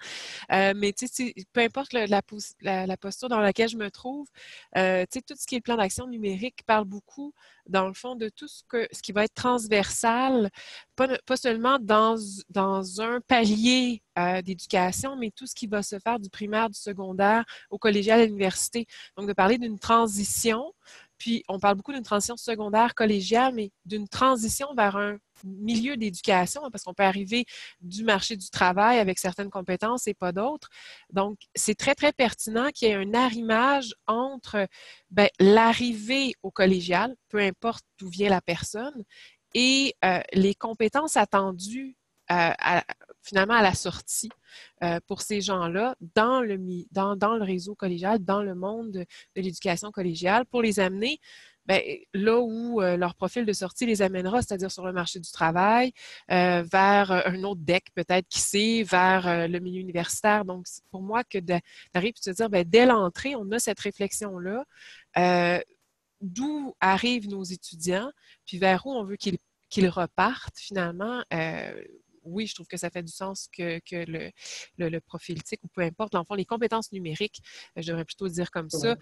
Mais tu sais, peu importe la posture dans laquelle je me trouve, tu sais, tout ce qui est le plan d'action numérique parle beaucoup, dans le fond, de tout ce qui va être transversal, pas seulement dans un palier d'éducation, mais tout ce qui va se faire du primaire, du secondaire, au collégial, à l'université. Donc, de parler d'une transition. Puis, on parle beaucoup d'une transition secondaire collégiale, mais d'une transition vers un milieu d'éducation, parce qu'on peut arriver du marché du travail avec certaines compétences et pas d'autres. Donc, c'est très, très pertinent qu'il y ait un arrimage entre l'arrivée au collégial, peu importe d'où vient la personne, et les compétences attendues finalement à la sortie pour ces gens-là dans le réseau collégial, dans le monde de l'éducation collégiale, pour les amener là où leur profil de sortie les amènera, c'est-à-dire sur le marché du travail, vers un autre DEC peut-être, qui sait, vers le milieu universitaire. Donc, pour moi, que d'arriver et de se dire, dès l'entrée, on a cette réflexion-là, d'où arrivent nos étudiants, puis vers où on veut qu'ils repartent finalement. oui, je trouve que ça fait du sens que le profil TIC, ou peu importe, dans le fond, les compétences numériques, je devrais plutôt dire comme ça,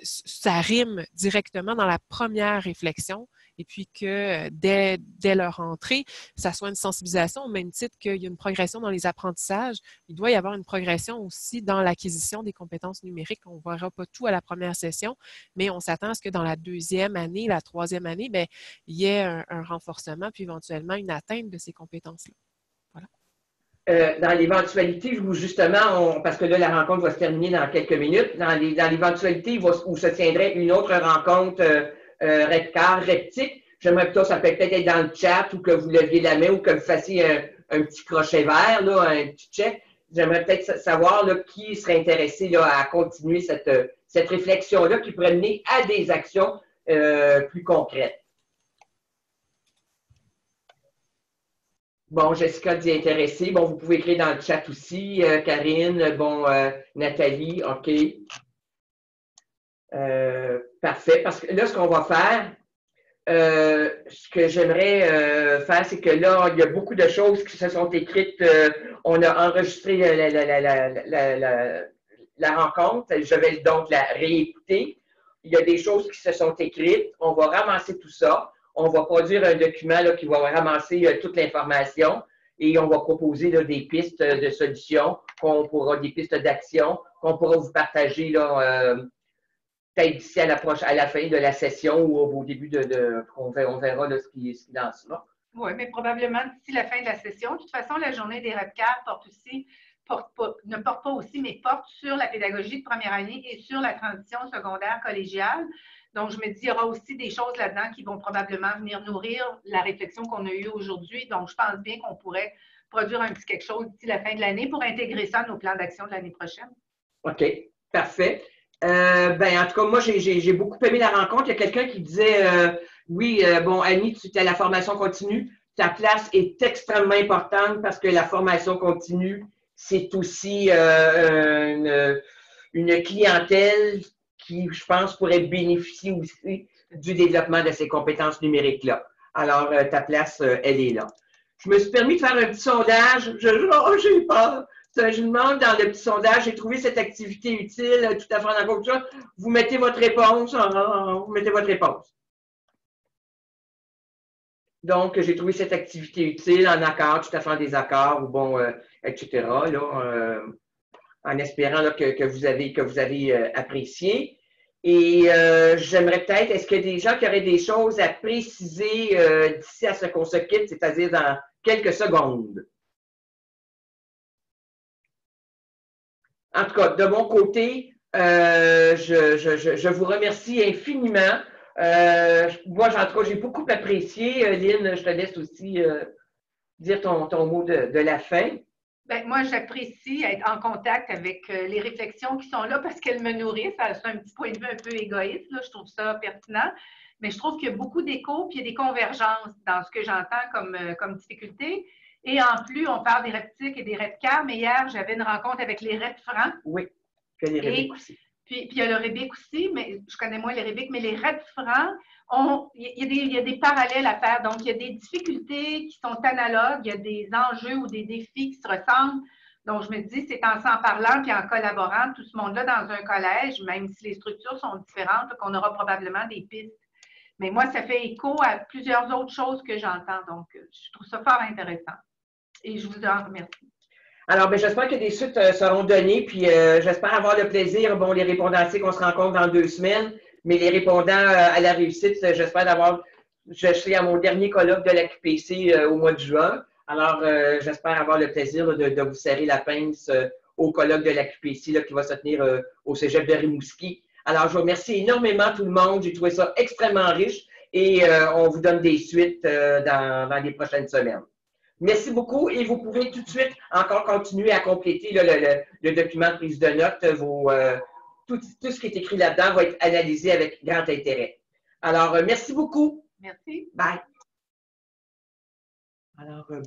ça rime directement dans la première réflexion, et puis que dès leur entrée, ça soit une sensibilisation au même titre qu'il y a une progression dans les apprentissages. Il doit y avoir une progression aussi dans l'acquisition des compétences numériques. On ne verra pas tout à la première session, mais on s'attend à ce que dans la deuxième année, la troisième année, bien, il y ait un renforcement, puis éventuellement une atteinte de ces compétences-là. Voilà. Dans l'éventualité où justement, parce que là, la rencontre va se terminer dans quelques minutes, dans l'éventualité où se tiendrait une autre rencontre REPCAR, REPTIC, j'aimerais plutôt, ça peut peut-être être dans le chat ou que vous leviez la main ou que vous fassiez un petit crochet vert, là, un petit check. J'aimerais peut-être savoir là, qui serait intéressé là, à continuer cette réflexion-là qui pourrait mener à des actions plus concrètes. Bon, Jessica dit intéressée. Bon, vous pouvez écrire dans le chat aussi. Karine, bon, Nathalie, OK. Parfait. Parce que là, ce qu'on va faire, ce que j'aimerais faire, c'est que là, il y a beaucoup de choses qui se sont écrites. On a enregistré la rencontre. Je vais donc la réécouter. Il y a des choses qui se sont écrites. On va ramasser tout ça. On va produire un document là, qui va ramasser toute l'information et on va proposer là, des pistes de solutions, des pistes d'action qu'on pourra vous partager là, peut-être d'ici à la fin de la session ou au début on verra là, ce qui lance là. Oui, mais probablement d'ici la fin de la session. De toute façon, la journée des REPCAR ne porte pas aussi, mais porte sur la pédagogie de première année et sur la transition secondaire collégiale. Donc, je me dis, il y aura aussi des choses là-dedans qui vont probablement venir nourrir la réflexion qu'on a eue aujourd'hui. Donc, je pense bien qu'on pourrait produire un petit quelque chose d'ici la fin de l'année pour intégrer ça à nos plans d'action de l'année prochaine. OK, parfait. En tout cas, moi, j'ai beaucoup aimé la rencontre. Il y a quelqu'un qui disait, oui, bon, Annie, tu es à la formation continue. Ta place est extrêmement importante parce que la formation continue, c'est aussi une clientèle qui, je pense, pourrait bénéficier aussi du développement de ces compétences numériques-là. Alors, ta place, elle est là. Je me suis permis de faire un petit sondage. J'ai peur. Je demande dans le petit sondage, j'ai trouvé cette activité utile, tout à fait en accord avec ça. Vous mettez votre réponse. Vous mettez votre réponse. Donc, j'ai trouvé cette activité utile, en accord, tout à fait en désaccord, ou bon, etc. Là, en espérant là, que vous avez apprécié. Et j'aimerais peut-être, est-ce qu'il y a des gens qui auraient des choses à préciser d'ici à ce qu'on se quitte, c'est-à-dire dans quelques secondes? En tout cas, de mon côté, je vous remercie infiniment. Moi, en tout cas, j'ai beaucoup apprécié. Lynn, je te laisse aussi dire ton mot de la fin. Bien, moi, j'apprécie être en contact avec les réflexions qui sont là parce qu'elles me nourrissent. C'est un petit point de vue un peu égoïste, là. Je trouve ça pertinent. Mais je trouve qu'il y a beaucoup d'échos puis il y a des convergences dans ce que j'entends comme difficulté. Et en plus, on parle des REPTIC et des REPCAR, mais hier, j'avais une rencontre avec les REP-Francs. Oui, il y a les REBIC aussi. Puis il y a le REBIC aussi, mais je connais moins les REBIC, mais les REP-Francs, il y a des parallèles à faire. Donc, il y a des difficultés qui sont analogues, il y a des enjeux ou des défis qui se ressemblent. Donc, je me dis, c'est en s'en parlant puis en collaborant, tout ce monde-là dans un collège, même si les structures sont différentes, qu'on aura probablement des pistes. Mais moi, ça fait écho à plusieurs autres choses que j'entends. Donc, je trouve ça fort intéressant. Et je vous en remercie. Alors, j'espère que des suites seront données, puis j'espère avoir le plaisir, bon, les répondants qu'on se rencontre dans 2 semaines, mais les répondants à la réussite, j'espère je suis à mon dernier colloque de l'AQPC au mois de juin, alors j'espère avoir le plaisir là, de vous serrer la pince au colloque de l'AQPC qui va se tenir au cégep de Rimouski. Alors, je vous remercie énormément tout le monde, j'ai trouvé ça extrêmement riche et on vous donne des suites dans les prochaines semaines. Merci beaucoup et vous pouvez tout de suite encore continuer à compléter le document de prise de notes. Tout ce qui est écrit là-dedans va être analysé avec grand intérêt. Alors, merci beaucoup. Merci. Bye. Alors, bon.